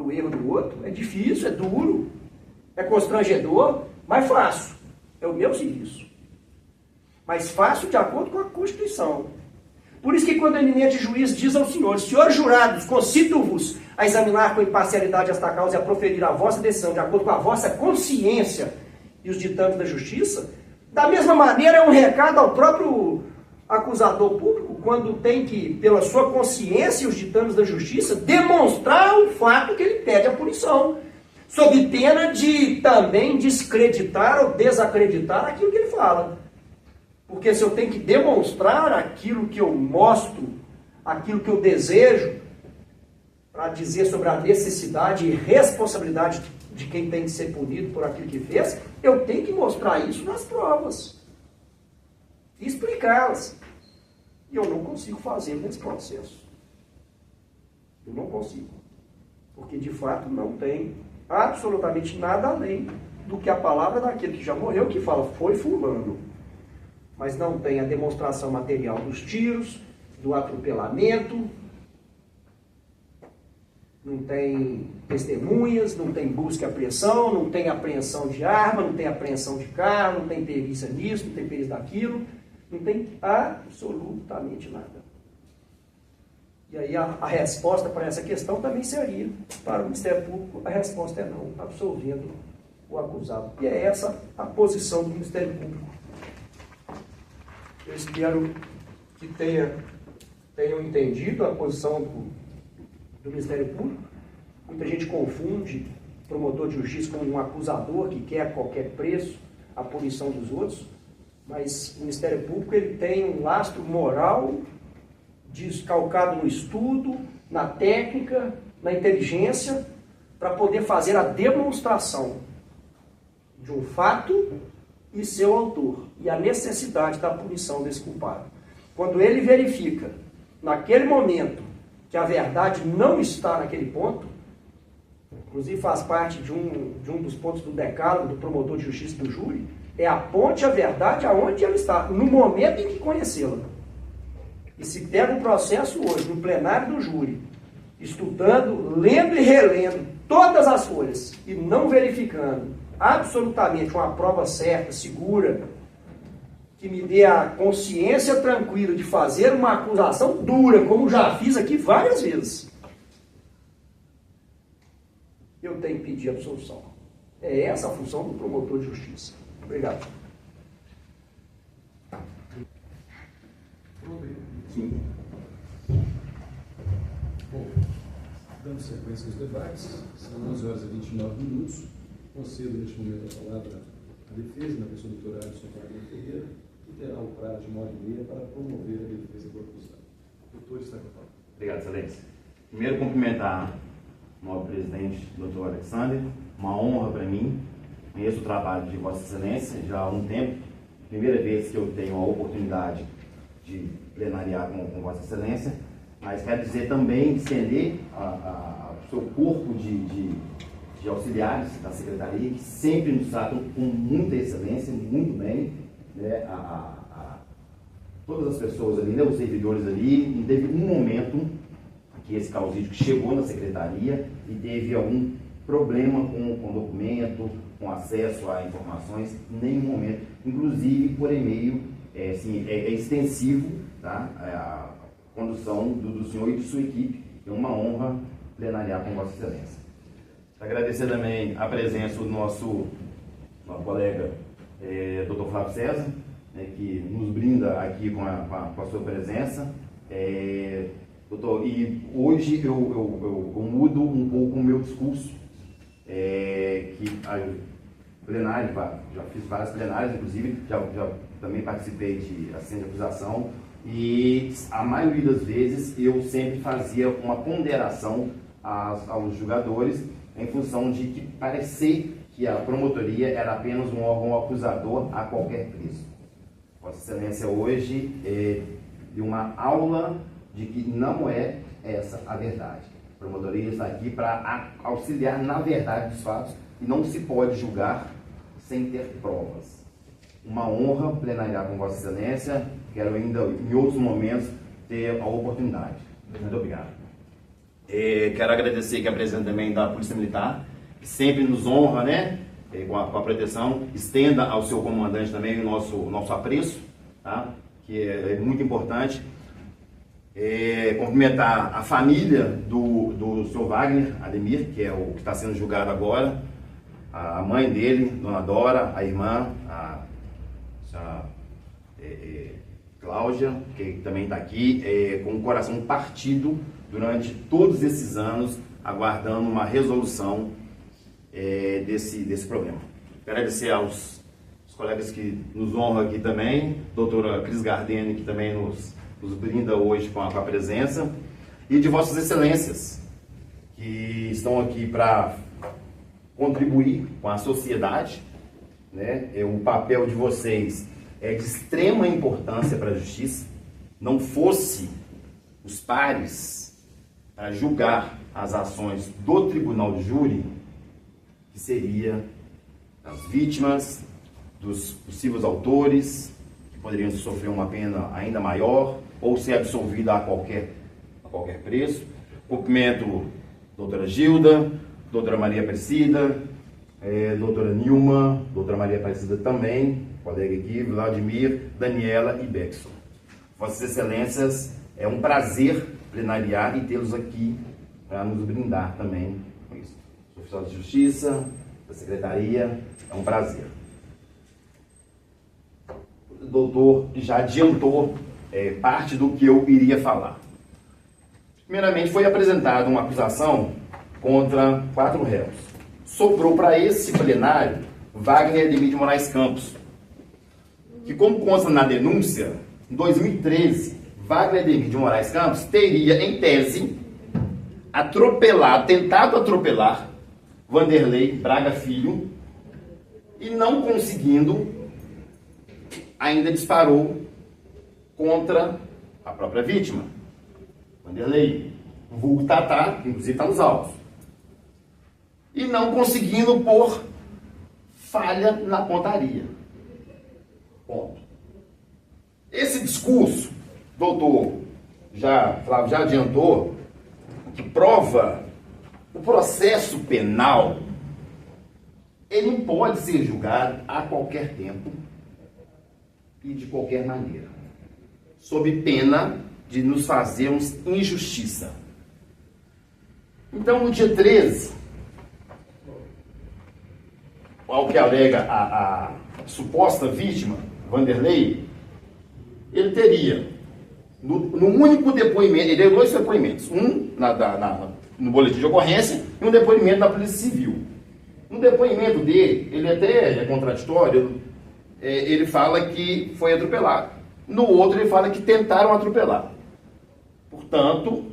Speaker 2: o erro do outro, é difícil, é duro, é constrangedor, mas fácil. É o meu serviço. Mas fácil de acordo com a Constituição. Por isso que quando o eminente juiz diz aos senhores, senhores jurados, concito-vos a examinar com imparcialidade esta causa e a proferir a vossa decisão de acordo com a vossa consciência e os ditames da justiça, da mesma maneira é um recado ao próprio acusador público, quando tem que, pela sua consciência e os ditames da justiça, demonstrar o fato que ele pede a punição, sob pena de também descreditar ou desacreditar aquilo que ele fala. Porque se eu tenho que demonstrar aquilo que eu mostro, aquilo que eu desejo, para dizer sobre a necessidade e responsabilidade de quem tem que ser punido por aquilo que fez, eu tenho que mostrar isso nas provas. E explicá-las. E eu não consigo fazer nesse processo. Eu não consigo. Porque, de fato, não tem absolutamente nada além do que a palavra daquele que já morreu, que fala, foi fulano. Mas não tem a demonstração material dos tiros, do atropelamento, não tem testemunhas, não tem busca e apreensão, não tem apreensão de arma, não tem apreensão de carro, não tem perícia nisso, não tem perícia daquilo, não tem absolutamente nada. E aí a resposta para essa questão também seria, para o Ministério Público, a resposta é não, absolvendo o acusado. E é essa a posição do Ministério Público. Eu espero que tenham entendido a posição do Ministério Público. Muita gente confunde promotor de justiça como um acusador que quer a qualquer preço a punição dos outros, mas o Ministério Público ele tem um lastro moral descalcado no estudo, na técnica, na inteligência, para poder fazer a demonstração de um fato e seu autor, e a necessidade da punição desse culpado. Quando ele verifica, naquele momento, que a verdade não está naquele ponto, inclusive faz parte de um dos pontos do decálogo do promotor de justiça do júri, é aponte a verdade aonde ela está, no momento em que conhecê-la. E se pega um processo hoje, no plenário do júri, estudando, lendo e relendo todas as folhas, e não verificando absolutamente uma prova certa, segura, que me dê a consciência tranquila de fazer uma acusação dura, como já fiz aqui várias vezes, eu tenho que pedir absolução. É essa a função do promotor de justiça. Obrigado.
Speaker 1: Sim. Bom, dando sequência aos debates, são 11 horas e 29 minutos. Concedo neste momento a palavra à defesa, na pessoa do doutor Alisson Wagner Ferreira, que terá o prazo de 1h30 para promover a defesa do acusado. Doutor, está com a palavra.
Speaker 3: Obrigado, Excelência. Primeiro, cumprimentar o novo presidente, doutor Alexandre. Uma honra para mim. Conheço o trabalho de Vossa Excelência já há um tempo. Primeira vez que eu tenho a oportunidade de plenariar com Vossa Excelência, mas quero dizer também, estender o seu corpo de auxiliares da Secretaria, que sempre nos tratam com muita excelência, muito bem, né, todas as pessoas ali, né, os servidores ali. Não teve um momento que esse causídico chegou na Secretaria e teve algum problema com documento, com acesso a informações, em nenhum momento, inclusive por e-mail, é extensivo, tá? A condução do senhor e de sua equipe. É uma honra plenariar com Vossa Excelência. Agradecer também a presença do nosso colega Dr. Flávio César, né, que nos brinda aqui com a sua presença. Doutor, e hoje eu mudo um pouco o meu discurso, que plenário, já fiz várias plenárias, inclusive, já também participei de assistência de acusação, e a maioria das vezes eu sempre fazia uma ponderação aos julgadores em função de que parecer que a promotoria era apenas um órgão acusador a qualquer preço. Vossa Excelência hoje deu uma aula de que não é essa a verdade. A promotoria está aqui para auxiliar na verdade dos fatos e não se pode julgar sem ter provas. Uma honra plenariar com Vossa Excelência. Quero ainda, em outros momentos, ter a oportunidade. Muito obrigado. Quero agradecer aqui a presença também da Polícia Militar, que sempre nos honra, né, com a proteção. Estenda ao seu comandante também o nosso apreço, tá, que é muito importante. Cumprimentar a família do senhor Wagner Ademir, que é o que está sendo julgado agora, a mãe dele, Dona Dora, a irmã, a Cláudia, que também está aqui, com o coração partido durante todos esses anos, aguardando uma resolução desse problema. Quero agradecer aos colegas que nos honram aqui também, doutora Cris Gardeni, que também nos brinda hoje com a presença, e de Vossas Excelências, que estão aqui para contribuir com a sociedade, né? O papel de vocês é de extrema importância para a justiça. Não fosse os pares a julgar as ações do tribunal de júri, que seria as vítimas, dos possíveis autores, que poderiam sofrer uma pena ainda maior, ou ser absolvida a qualquer preço. Cumprimento doutora Gilda, doutora Maria Aparecida, doutora Nilma, doutora Maria Aparecida também, colega aqui, Vladimir, Daniela e Beckson. Vossas Excelências, é um prazer plenariar e tê-los aqui para nos brindar também com isso. Sou oficial de Justiça, da Secretaria, é um prazer. O doutor já adiantou parte do que eu iria falar. Primeiramente, foi apresentada uma acusação contra 4 réus. Sobrou para esse plenário Wagner Ademir de Moraes Campos, que, como consta na denúncia, em 2013, Wagner Ademir de Moraes Campos teria, em tese, tentado atropelar Vanderlei Braga Filho e, não conseguindo, ainda disparou contra a própria vítima, Vanderlei, vulgo Tatá, que inclusive está nos autos, e não conseguindo por falha na pontaria. Ponto. Esse discurso, doutor Flávio já adiantou, que prova o processo penal, ele não pode ser julgado a qualquer tempo e de qualquer maneira, sob pena de nos fazermos injustiça. Então, no dia 13, ao que alega a suposta vítima, Vanderlei, ele teria, no único depoimento, ele deu 2 depoimentos, um no boletim de ocorrência e um depoimento da Polícia Civil. No depoimento dele, ele até é contraditório, ele fala que foi atropelado. No outro, ele fala que tentaram atropelar. Portanto,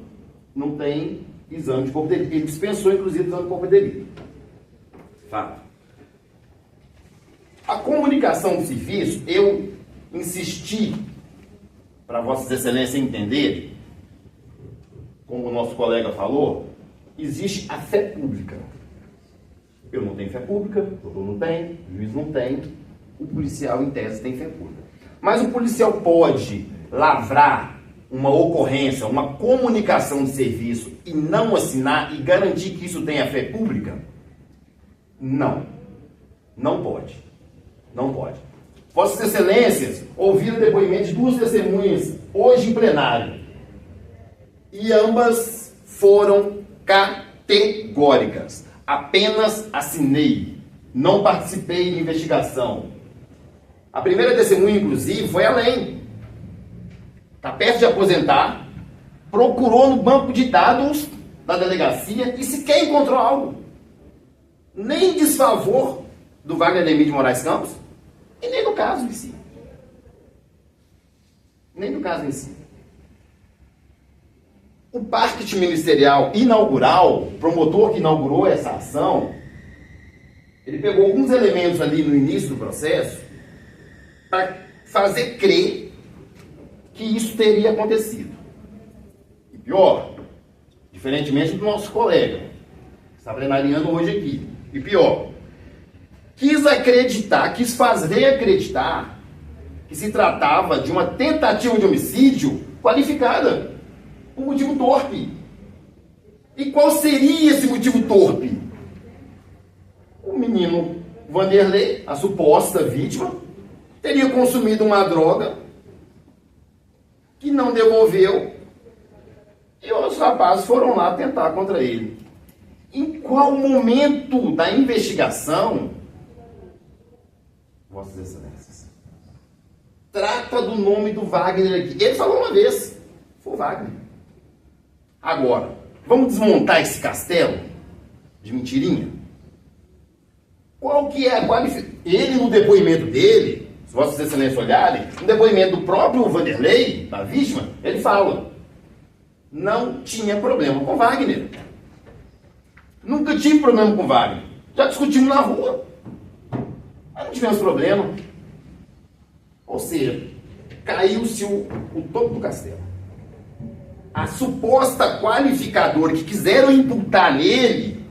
Speaker 3: não tem exame de corpo de delito. Ele dispensou, inclusive, o exame de corpo de delito. Fato. A comunicação do serviço, eu insisti para Vossas Excelências entenderem, como o nosso colega falou, existe a fé pública. Eu não tenho fé pública, o doutor não tem, o juiz não tem, o policial, em tese, tem fé pública. Mas o policial pode lavrar uma ocorrência, uma comunicação de serviço e não assinar e garantir que isso tenha fé pública? Não. Não pode. Não pode. Vossas Excelências ouviram o depoimento de 2 testemunhas hoje em plenário. E ambas foram categóricas. Apenas assinei. Não participei de investigação. A primeira testemunha, inclusive, foi além. Está perto de aposentar, procurou no banco de dados da delegacia e sequer encontrou algo. Nem desfavor do Wagner Ademir de Moraes Campos e nem do caso em si. Nem do caso em si. O parquet ministerial inaugural, o promotor que inaugurou essa ação, ele pegou alguns elementos ali no início do processo para fazer crer que isso teria acontecido. E pior, diferentemente do nosso colega, que está plenariando hoje aqui, e pior, quis fazer acreditar que se tratava de uma tentativa de homicídio qualificada por motivo torpe. E qual seria esse motivo torpe? O menino Vanderlei, a suposta vítima, teria consumido uma droga que não devolveu e os rapazes foram lá tentar contra ele. Em qual momento da investigação, Vossas Excelências, trata do nome do Wagner aqui? Ele falou uma vez, foi o Wagner. Agora, vamos desmontar esse castelo de mentirinha? Qual que é a qualificação? Ele, no depoimento dele, se Vossas Excelências olharem, no depoimento do próprio Vanderlei, da vítima, ele fala: não tinha problema com Wagner. Nunca tive problema com Wagner. Já discutimos na rua. Aí não tivemos problema. Ou seja, caiu-se o topo do castelo. A suposta qualificadora que quiseram imputar nele,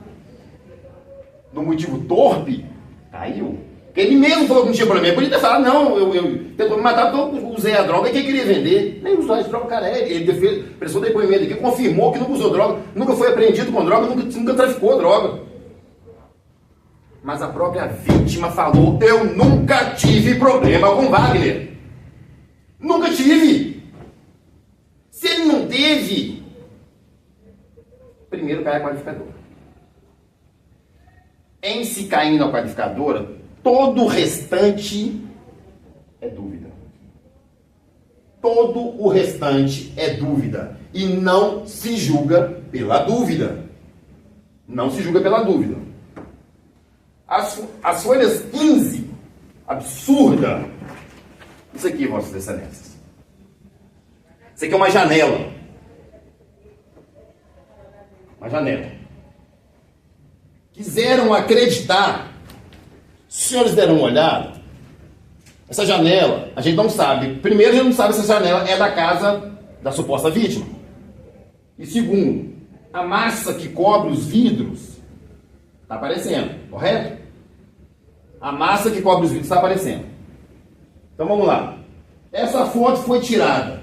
Speaker 3: no motivo torpe, caiu. Porque ele mesmo falou que não tinha problema. Ele podia ter falado, não, eu tentou me matar porque eu usei a droga e quem queria vender. Nem usou a droga, cara. Ele prestou depoimento aqui, confirmou que nunca usou droga, nunca foi apreendido com droga, nunca traficou droga. Mas a própria vítima falou, eu nunca tive problema com Wagner. Nunca tive. Se ele não teve, primeiro cai a qualificadora. Em se caindo a qualificadora, todo o restante é dúvida. Todo o restante é dúvida. E não se julga pela dúvida. Não se julga pela dúvida. As folhas 15, absurda. Isso aqui, Vossas Excelências. Isso aqui é uma janela. Uma janela. Quiseram acreditar. Os senhores deram uma olhada. Essa janela, a gente não sabe. Primeiro, a gente não sabe se essa janela é da casa da suposta vítima. E segundo, a massa que cobre os vidros está aparecendo, correto? A massa que cobre os vidros está aparecendo. Então vamos lá. Essa foto foi tirada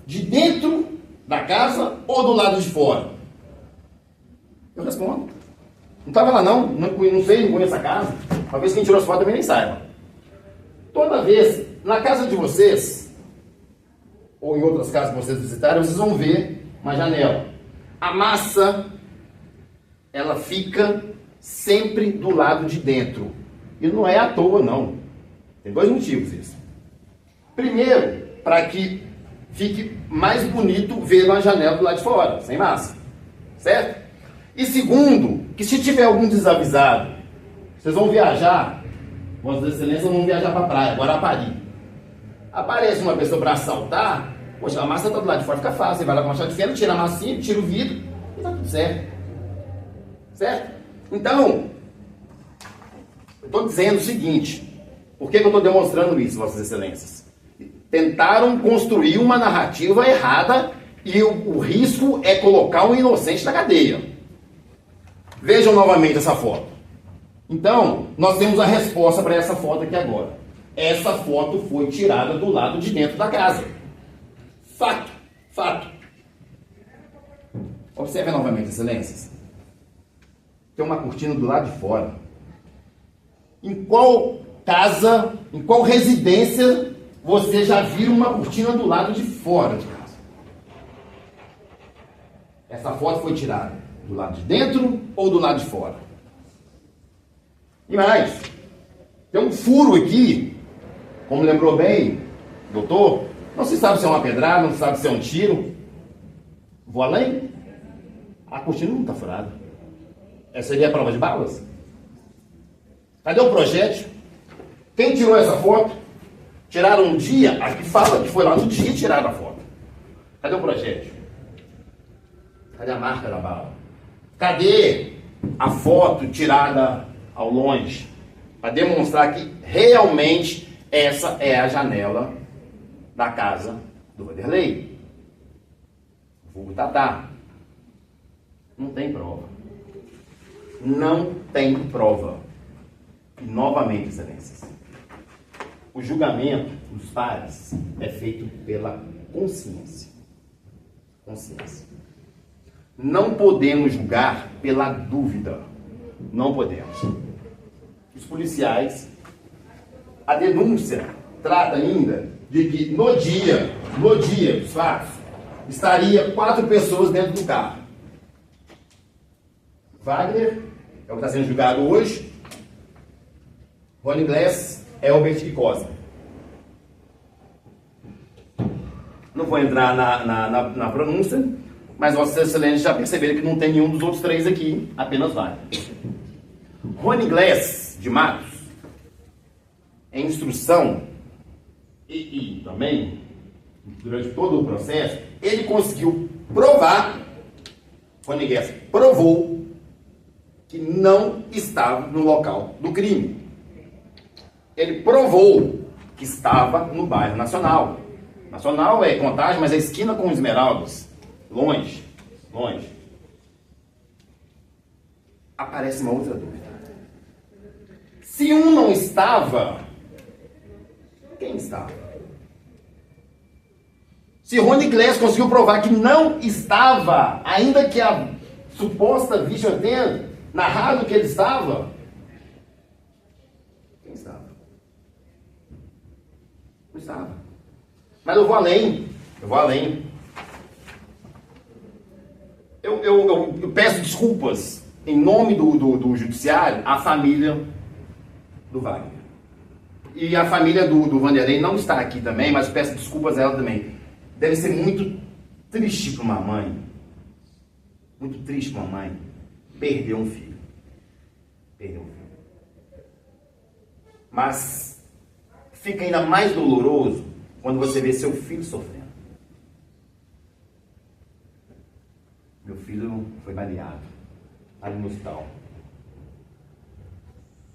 Speaker 3: de dentro da casa ou do lado de fora? Eu respondo. Não estava lá não sei, não conheço a casa. Talvez quem tirou as fotos também nem saiba. Toda vez, na casa de vocês, ou em outras casas que vocês visitarem, vocês vão ver uma janela. A massa, ela fica sempre do lado de dentro. E não é à toa, não. Tem dois motivos isso. Primeiro, para que fique mais bonito ver uma janela do lado de fora, sem massa. Certo? E segundo, que se tiver algum desavisado, vocês vão viajar, Vossas Excelências vão viajar para a praia, Guarapari. Aparece uma pessoa para assaltar, poxa, a massa está do lado de fora, fica fácil. Você vai lá com uma chave de fenda, tira a massinha, tira o vidro e está tudo certo. Certo? Então, eu estou dizendo o seguinte, por que eu estou demonstrando isso, Vossas Excelências? Tentaram construir uma narrativa errada e o risco é colocar um inocente na cadeia. Vejam novamente essa foto. Então, nós temos a resposta para essa foto aqui agora. Essa foto foi tirada do lado de dentro da casa. Fato. Fato. Observe novamente, Excelências. Tem uma cortina do lado de fora. Em qual casa, em qual residência você já viu uma cortina do lado de fora de casa? Essa foto foi tirada do lado de dentro ou do lado de fora? E mais, tem um furo aqui, como lembrou bem, doutor, não se sabe se é uma pedrada, não se sabe se é um tiro. Vou além? A cortina não está furada. Essa seria a prova de balas? Cadê o projétil? Quem tirou essa foto? Tiraram um dia, aqui fala que foi lá no dia e tiraram a foto. Cadê o projétil? Cadê a marca da bala? Cadê a foto tirada ao longe? Para demonstrar que realmente essa é a janela da casa do Vanderlei. Vulgo Tatá. Não tem prova. Não tem prova. E novamente, Excelências, o julgamento dos pares é feito pela consciência. Consciência. Não podemos julgar pela dúvida. Não podemos. Os policiais, a denúncia trata ainda de que no dia dos fatos, estaria 4 pessoas dentro do carro. Wagner é o que está sendo julgado hoje. Rony Glass é Albert e Cosme. Não vou entrar na pronúncia, mas Vossas Excelências já perceberam que não tem nenhum dos outros 3 aqui, apenas Wagner. Rony Glass de Matos, em instrução e também durante todo o processo, ele conseguiu provar, Rony Glass provou que não estava no local do crime. Ele provou que estava no bairro Nacional. Nacional é Contagem, mas é esquina com Esmeraldas. Longe, longe. Aparece uma outra dúvida. Se um não estava, quem estava? Se Rony Clécio conseguiu provar que não estava, ainda que a suposta vítima tenha narrado que ele estava, quem estava? Não estava. Mas eu vou além. Eu peço desculpas em nome do judiciário à família do Wagner. E a família do Vanderlei não está aqui também, mas peço desculpas a ela também. Deve ser muito triste para uma mãe, muito triste para uma mãe, perder um filho. Mas fica ainda mais doloroso quando você vê seu filho sofrendo. Meu filho foi baleado ali no hospital.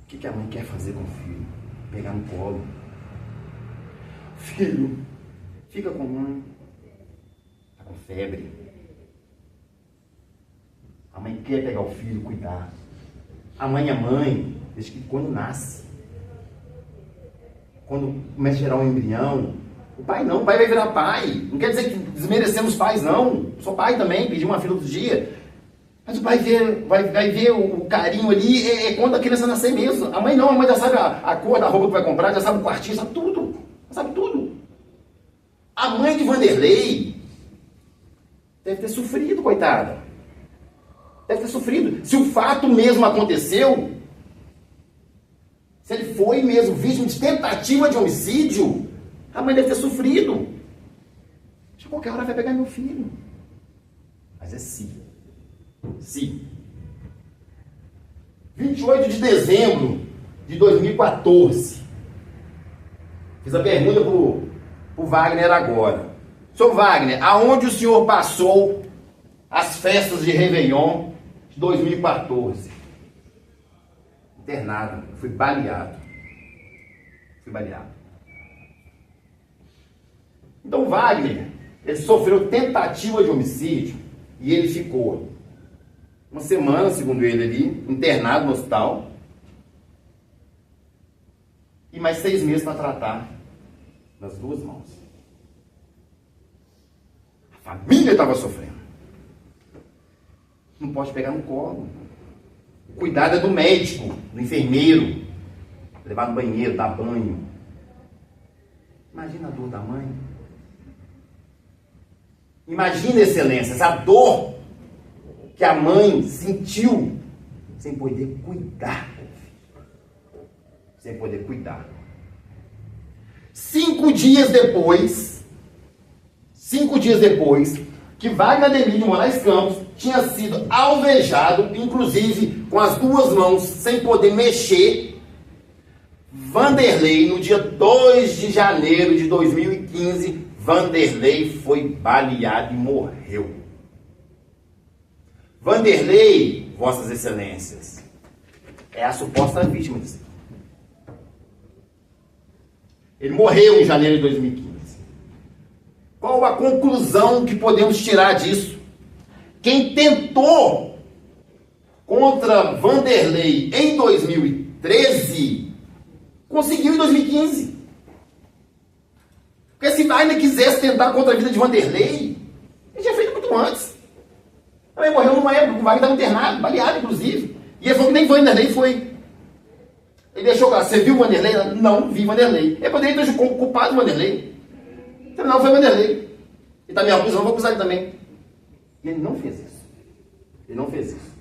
Speaker 3: O que a mãe quer fazer com o filho? Pegar no colo. Filho, fica com a mãe. Está com febre. A mãe quer pegar o filho, cuidar. A mãe é mãe, desde que quando nasce. Quando começa a gerar um embrião. O pai não, o pai vai virar pai. Não quer dizer que desmerecemos pais, não. Sou pai também, pedi uma filha outro dia. Mas o pai vai ver o carinho ali, é quando a criança nascer mesmo. A mãe não, a mãe já sabe a cor da roupa que vai comprar, já sabe o quartinho, sabe tudo. Sabe tudo. A mãe de Vanderlei deve ter sofrido, coitada. Deve ter sofrido. Se o fato mesmo aconteceu, se ele foi mesmo vítima de tentativa de homicídio, a mãe deve ter sofrido. De qualquer hora vai pegar meu filho. Mas é sim. Sim. 28 de dezembro de 2014. Fiz a pergunta pro Wagner agora. Senhor Wagner, aonde o senhor passou as festas de Réveillon de 2014? Internado. Fui baleado. Então Wagner, ele sofreu tentativa de homicídio e ele ficou uma semana, segundo ele ali, internado no hospital e mais 6 meses para tratar nas 2 mãos. A família estava sofrendo. Não pode pegar no colo. O cuidado é do médico, do enfermeiro, levar no banheiro, dar banho. Imagina a dor da mãe. Imagina, excelência, essa dor que a mãe sentiu sem poder cuidar. Sem poder cuidar. 5 dias depois, que Wagner Ademir de Moraes Campos tinha sido alvejado, inclusive com as 2 mãos, sem poder mexer, Vanderlei, no dia 2 de janeiro de 2015, Vanderlei foi baleado e morreu. Vanderlei, vossas excelências, é a suposta vítima disso. Ele morreu em janeiro de 2015. Qual a conclusão que podemos tirar disso? Quem tentou contra Vanderlei em 2013, conseguiu em 2015. Porque se Wagner quisesse tentar contra a vida de Vanderlei, ele tinha feito muito antes. Também morreu numa época que o Wagner estava internado, baleado, inclusive. E ele falou que nem Vanderlei foi. Ele deixou lá, você viu o Vanderlei? Não, vi Vanderlei. Ele poderia ter culpado o Vanderlei. Não, foi Vanderlei. Ele está me acusando, vou acusar ele também. E ele não fez isso.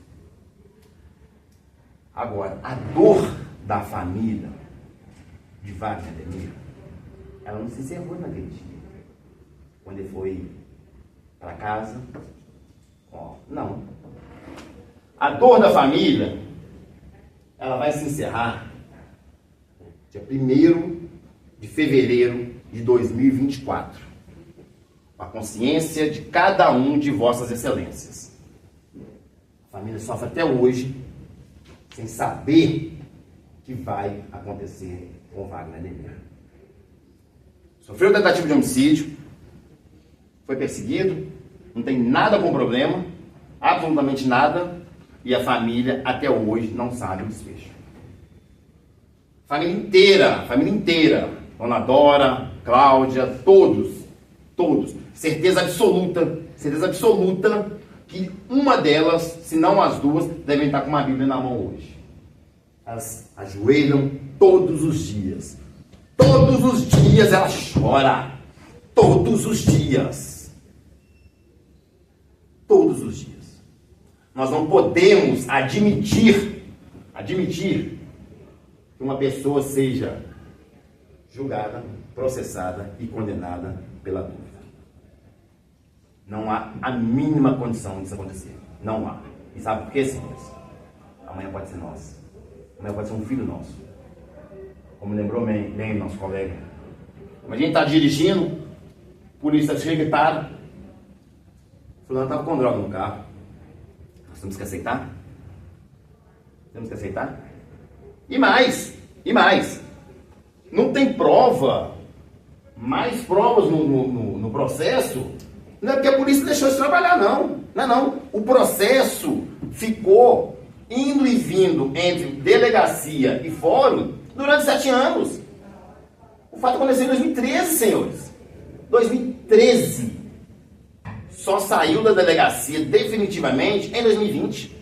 Speaker 3: Agora, a dor da família de Wagner Ademir, ela não se encerrou naquele dia. Quando ele foi para casa. Não. A dor da família, ela vai se encerrar dia 1º de fevereiro de 2024. Com a consciência de cada um de vossas excelências. A família sofre até hoje sem saber que vai acontecer com Wagner Ademir. Sofreu tentativa de homicídio, foi perseguido, não tem nada com problema, absolutamente nada, e a família até hoje não sabe o desfecho. Família inteira, Dona Dora, Cláudia, todos, certeza absoluta que uma delas, se não as duas, devem estar com uma Bíblia na mão hoje. Elas ajoelham todos os dias. Todos os dias ela chora. Todos os dias. Todos os dias. Nós não podemos admitir que uma pessoa seja julgada, processada e condenada pela dúvida. Não há a mínima condição disso acontecer. Não há. E sabe por quê, senhores? Amanhã pode ser nosso. Amanhã pode ser um filho nosso. Como lembrou bem nosso colega. Como a gente está dirigindo, polícia chega e para. Fulano estava com droga no carro. Nós temos que aceitar? Temos que aceitar? E mais. Não tem prova, mais provas no processo, não é porque a polícia deixou de trabalhar, não. Não. O processo ficou indo e vindo entre delegacia e fórum durante 7 anos. O fato aconteceu em 2013, senhores. 2013. Só saiu da delegacia definitivamente em 2020.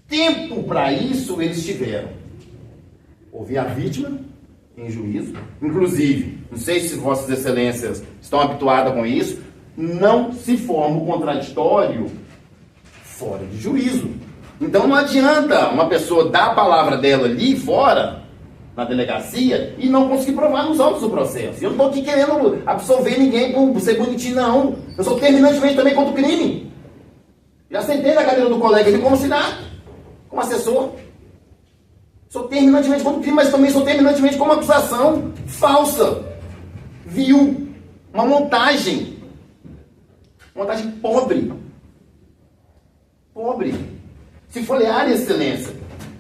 Speaker 3: Tempo para isso eles tiveram. Ouvir a vítima em juízo. Inclusive, não sei se Vossas Excelências estão habituadas com isso, não se forma o contraditório fora de juízo. Então não adianta uma pessoa dar a palavra dela ali fora, na delegacia, e não conseguir provar nos autos do processo. Eu não estou aqui querendo absolver ninguém por ser bonitinho, não. Eu sou terminantemente também contra o crime. Já sentei na cadeira do colega ali como sinado, como assessor. Sou terminantemente contra o crime, mas também sou terminantemente como acusação falsa. Viu? Uma montagem. Montagem pobre. Se folhear, Excelência,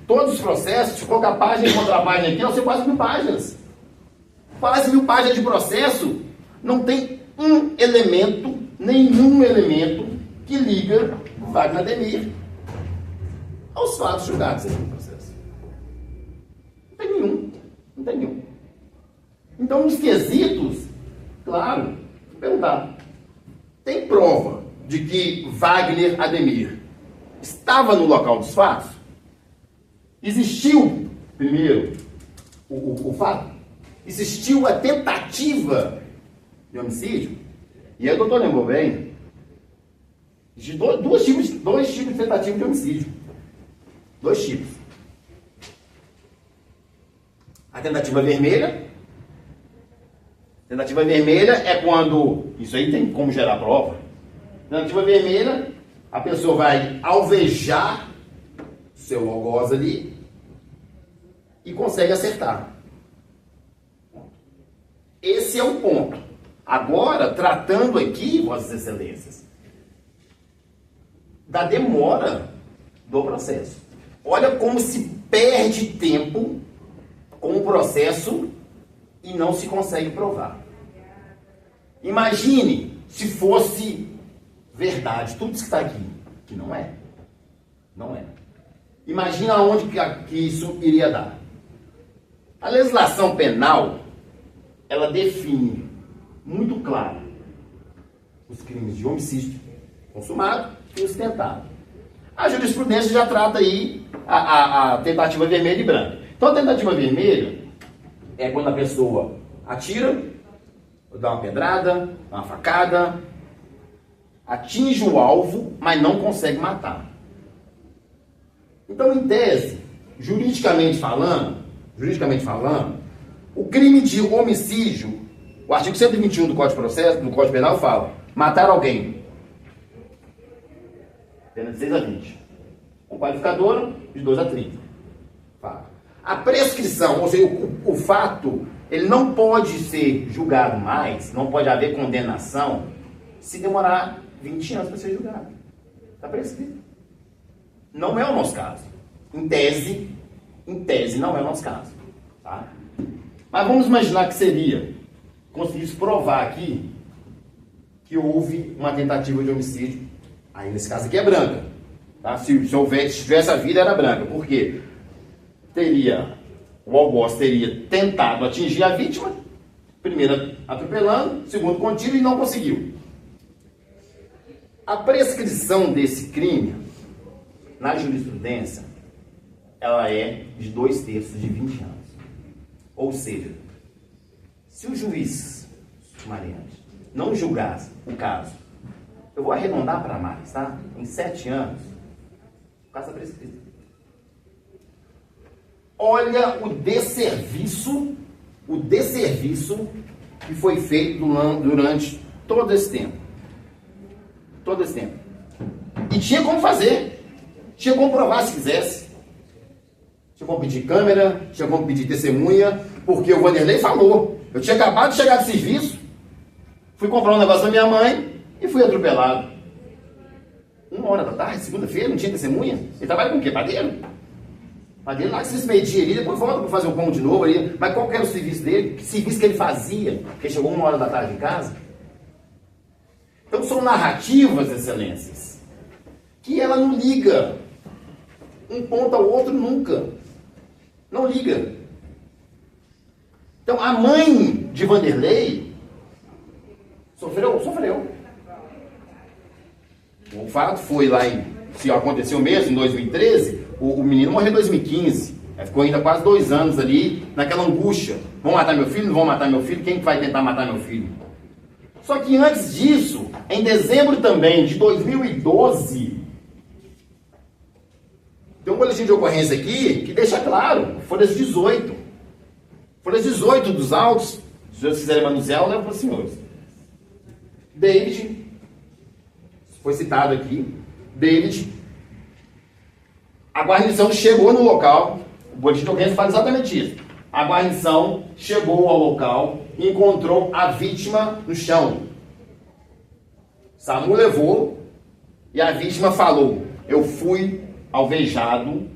Speaker 3: todos os processos, se colocar página contra página aqui, não sei quase 1000 páginas. Quase 1000 páginas de processo. Não tem nenhum elemento que liga Wagner Ademir aos fatos julgados aqui no processo. Não tem nenhum. Então, nos quesitos, claro, vou perguntar, tem prova de que Wagner Ademir estava no local dos fatos? Existiu, primeiro, o fato? Existiu a tentativa de homicídio? E aí o doutor lembrou bem de dois tipos de tentativa de homicídio. 2 tipos. A tentativa vermelha. Tentativa vermelha é quando... Isso aí tem como gerar prova. Tentativa vermelha, a pessoa vai alvejar seu algoz ali e consegue acertar. Esse é o ponto. Agora, tratando aqui, Vossas Excelências, da demora do processo. Olha como se perde tempo com o processo e não se consegue provar. Imagine se fosse verdade tudo isso que está aqui, que não é. Não é. Imagina aonde que isso iria dar. A legislação penal, ela define muito claro os crimes de homicídio consumado e os tentados. A jurisprudência já trata aí a tentativa vermelha e branca. Então, a tentativa vermelha é quando a pessoa atira, dá uma pedrada, dá uma facada, atinge o alvo, mas não consegue matar. Então, em tese, juridicamente falando, o crime de homicídio, o artigo 121 do Código de Processo, do Código Penal fala, matar alguém. Pena de 6 a 20. Com qualificadora, de 2 a 30. Fato. A prescrição, ou seja, o fato, ele não pode ser julgado mais, não pode haver condenação, se demorar 20 anos para ser julgado. Está prescrito. Não é o nosso caso. Em tese, não é o nosso caso. Tá? Mas vamos imaginar que seria, conseguisse provar aqui que houve uma tentativa de homicídio. Aí nesse caso aqui é branca. Tá? Se tivesse a vida, era branca. Por quê? O algoz teria tentado atingir a vítima, primeiro atropelando, segundo com tiro, e não conseguiu. A prescrição desse crime, na jurisprudência, ela é de 2/3 de 20 anos. Ou seja, se o juiz sumariante não julgasse o caso, eu vou arredondar para mais, tá? Em 7 anos, o caso está prescrito. Olha o desserviço que foi feito durante todo esse tempo. Todo esse tempo. E tinha como fazer. Tinha como provar se quisesse. Tinha como pedir câmera, tinha como pedir testemunha, porque o Vanderlei falou. Eu tinha acabado de chegar do serviço, fui comprar um negócio da minha mãe e fui atropelado. 1h, segunda-feira, não tinha testemunha? Ele trabalha com o quê? Padeiro? Padeiro lá que se despedia ali, depois volta para fazer o pão de novo ali. Mas qual que era o serviço dele? Que serviço que ele fazia? Que ele chegou 1h em casa? Então são narrativas, excelências, que ela não liga um ponto ao outro nunca. Não liga. Então a mãe de Vanderlei sofreu. O fato foi lá se aconteceu mesmo, em 2013, o menino morreu em 2015. Ficou ainda quase 2 anos ali, naquela angústia. Vão matar meu filho? Não vão matar meu filho? Quem vai tentar matar meu filho? Só que antes disso, em dezembro também de 2012, tem um boletim de ocorrência aqui que deixa claro, folhas 18. Folhas 18 dos autos, se os senhores quiserem manusear, eu levo para os senhores. David, foi citado aqui, David, a guarnição chegou no local, o boletim de ocorrência fala exatamente isso. A guarnição chegou ao local e encontrou a vítima no chão. SAMU levou e a vítima falou: eu fui alvejado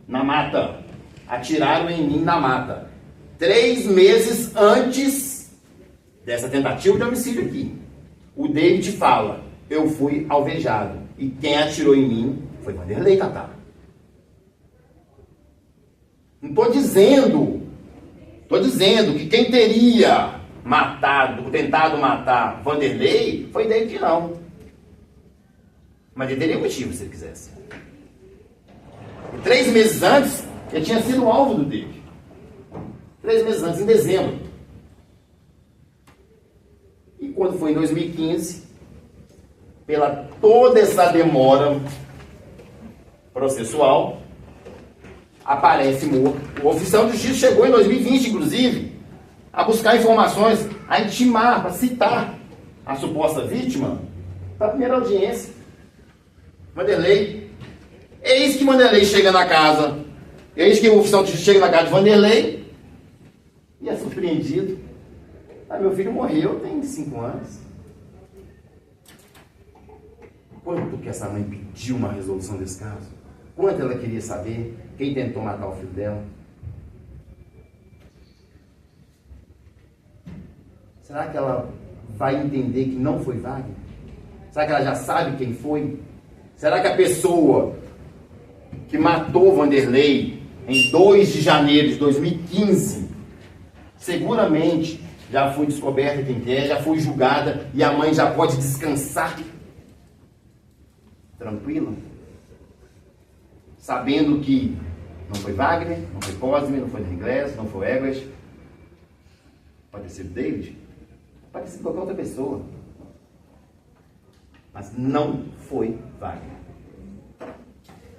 Speaker 3: na mata. Atiraram em mim na mata. 3 meses antes dessa tentativa de homicídio aqui. O David fala: eu fui alvejado. E quem atirou em mim foi Vanderlei, Tatá. Não estou dizendo que quem teria tentado matar Vanderlei foi David, não. Mas ele teria motivo se ele quisesse. E 3 meses antes, ele tinha sido o alvo do David. 3 meses antes, em dezembro. E quando foi em 2015, pela toda essa demora processual, aparece morto. O oficial de justiça chegou em 2020, inclusive, a buscar informações, a intimar, para citar a suposta vítima para a primeira audiência. Vanderlei. Eis que Vanderlei chega na casa. Eis que o oficial de justiça chega na casa de Vanderlei e é surpreendido. Meu filho morreu, tem 5 anos. Quanto que essa mãe pediu uma resolução desse caso? Quanto ela queria saber quem tentou matar o filho dela? Será que ela vai entender que não foi Wagner? Será que ela já sabe quem foi? Será que a pessoa que matou Vanderlei em 2 de janeiro de 2015 seguramente já foi descoberta quem é, já foi julgada e a mãe já pode descansar tranquila? Sabendo que não foi Wagner, não foi Cosme, não foi Inglês, não foi Egles, pode ter sido David, pode ter sido qualquer outra pessoa, mas não foi Wagner.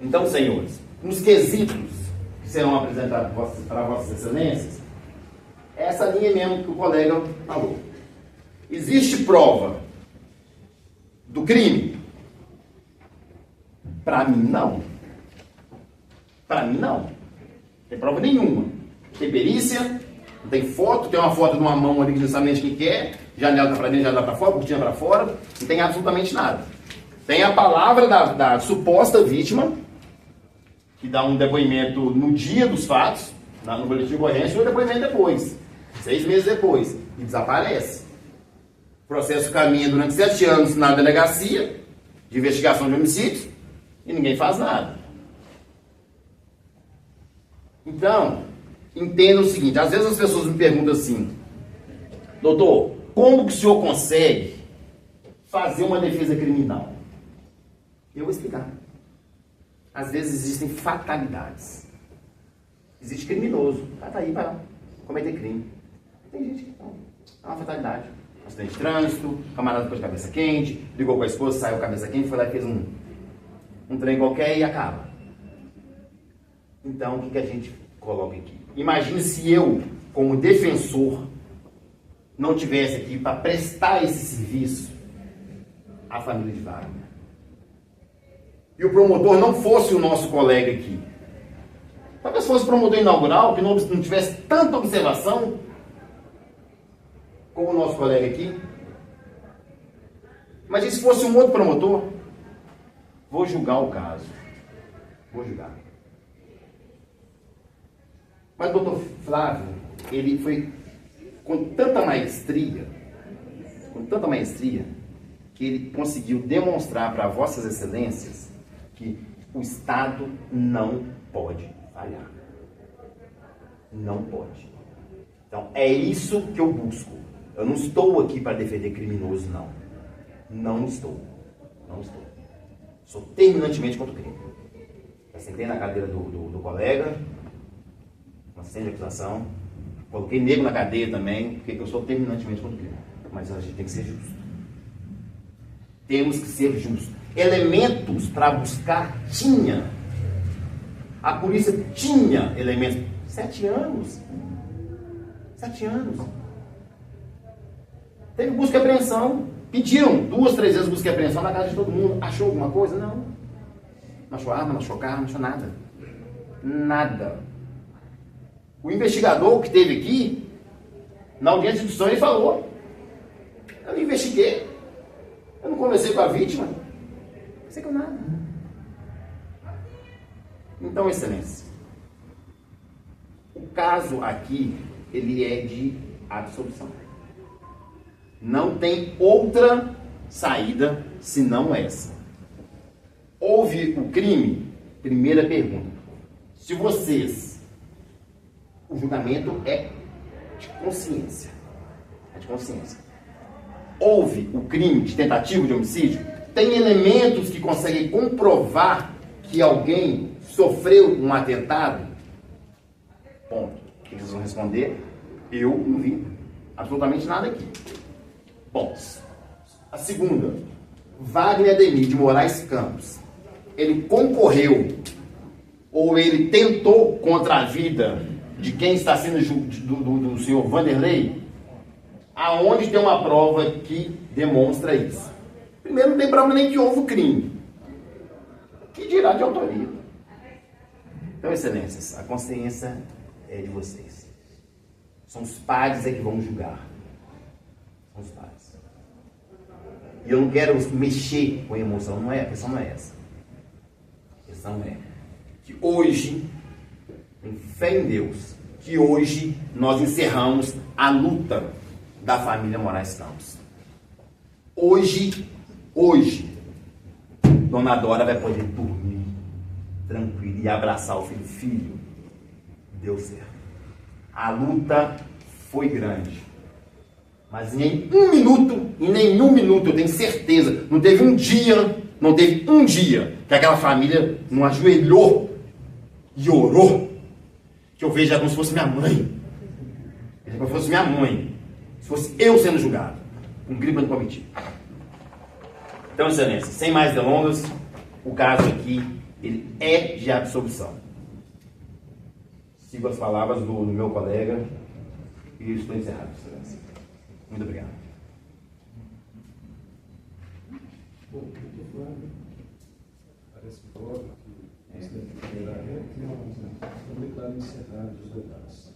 Speaker 3: Então, senhores, nos quesitos que serão apresentados para vossas excelências, essa linha mesmo que o colega falou. Existe prova do crime? Para mim, não. Para mim, não. Não tem prova nenhuma. Tem perícia, não tem foto, tem uma foto de uma mão ali que não sabe nem quem que é, janela para dentro, janela para fora, cortina para fora, não tem absolutamente nada. Tem a palavra da suposta vítima, que dá um depoimento no dia dos fatos, no boletim de ocorrência, e um depoimento depois, 6 meses depois, e desaparece. O processo caminha durante 7 anos na delegacia de investigação de homicídios e ninguém faz nada. Então, entenda o seguinte, às vezes as pessoas me perguntam assim, doutor, como que o senhor consegue fazer uma defesa criminal? Eu vou explicar. Às vezes existem fatalidades. Existe criminoso. O cara tá aí para cometer crime. Tem gente que não. É uma fatalidade. Acidente de trânsito, camarada ficou de cabeça quente, ligou com a esposa, saiu cabeça quente, foi lá e fez um trem qualquer e acaba. Então, o que a gente coloca aqui? Imagine se eu, como defensor, não tivesse aqui para prestar esse serviço à família de Wagner. E o promotor não fosse o nosso colega aqui. Talvez fosse o promotor inaugural, que não tivesse tanta observação como o nosso colega aqui. Mas e se fosse um outro promotor? Vou julgar o caso. Vou julgar. Mas o doutor Flávio, ele foi com tanta maestria, que ele conseguiu demonstrar para vossas excelências que o Estado não pode falhar. Não pode. Então, é isso que eu busco. Eu não estou aqui para defender criminoso, não. Não estou. Não estou. Sou terminantemente contra o crime. Já sentei na cadeira do colega, uma assistente de acusação, coloquei negro na cadeia também, porque eu sou terminantemente contra o crime. Mas a gente tem que ser justo. Temos que ser justos. Elementos para buscar tinha. A polícia tinha elementos. 7 anos. 7 anos. Teve busca e apreensão. Pediram 2, 3 vezes busca e apreensão na casa de todo mundo. Achou alguma coisa? Não. Não achou arma, não achou carro, não achou nada. Nada. O investigador que esteve aqui, na audiência de instrução, ele falou: eu não investiguei. Eu não conversei com a vítima. Não sei com nada. Então, excelência, o caso aqui, ele é de absolução. Não tem outra saída senão essa. Houve o crime? Primeira pergunta. Se vocês... O julgamento é de consciência. É de consciência. Houve o crime de tentativa de homicídio? Tem elementos que conseguem comprovar que alguém sofreu um atentado? Ponto. O que vocês vão responder? Eu não vi absolutamente nada aqui. Bom, a segunda. Wagner Ademir de Moraes Campos, ele concorreu ou ele tentou contra a vida de quem está sendo do senhor Vanderlei? Aonde tem uma prova que demonstra isso? Primeiro, não tem prova nem que houve o crime. Que dirá de autoria? Então, excelências, a consciência é de vocês. São os pares que vão julgar. São os pares. E eu não quero mexer com a emoção, não é? A questão não é essa. A questão é que hoje, em fé em Deus, que hoje nós encerramos a luta da família Moraes Campos. Hoje, Dona Dora vai poder dormir tranquilo e abraçar o filho. Filho, deu certo. A luta foi grande. Mas em nenhum minuto, eu tenho certeza, não teve um dia que aquela família não ajoelhou e orou, que eu vejo como se fosse minha mãe. Como se fosse minha mãe. Se fosse eu sendo julgado. Um crime não cometido. Então, excelência, sem mais delongas, o caso aqui, ele é de absolvição. Sigo as palavras do meu colega e estou encerrado, excelência. Muito obrigado.
Speaker 1: Bom, parece que o presidente federal declara encerrado os debates.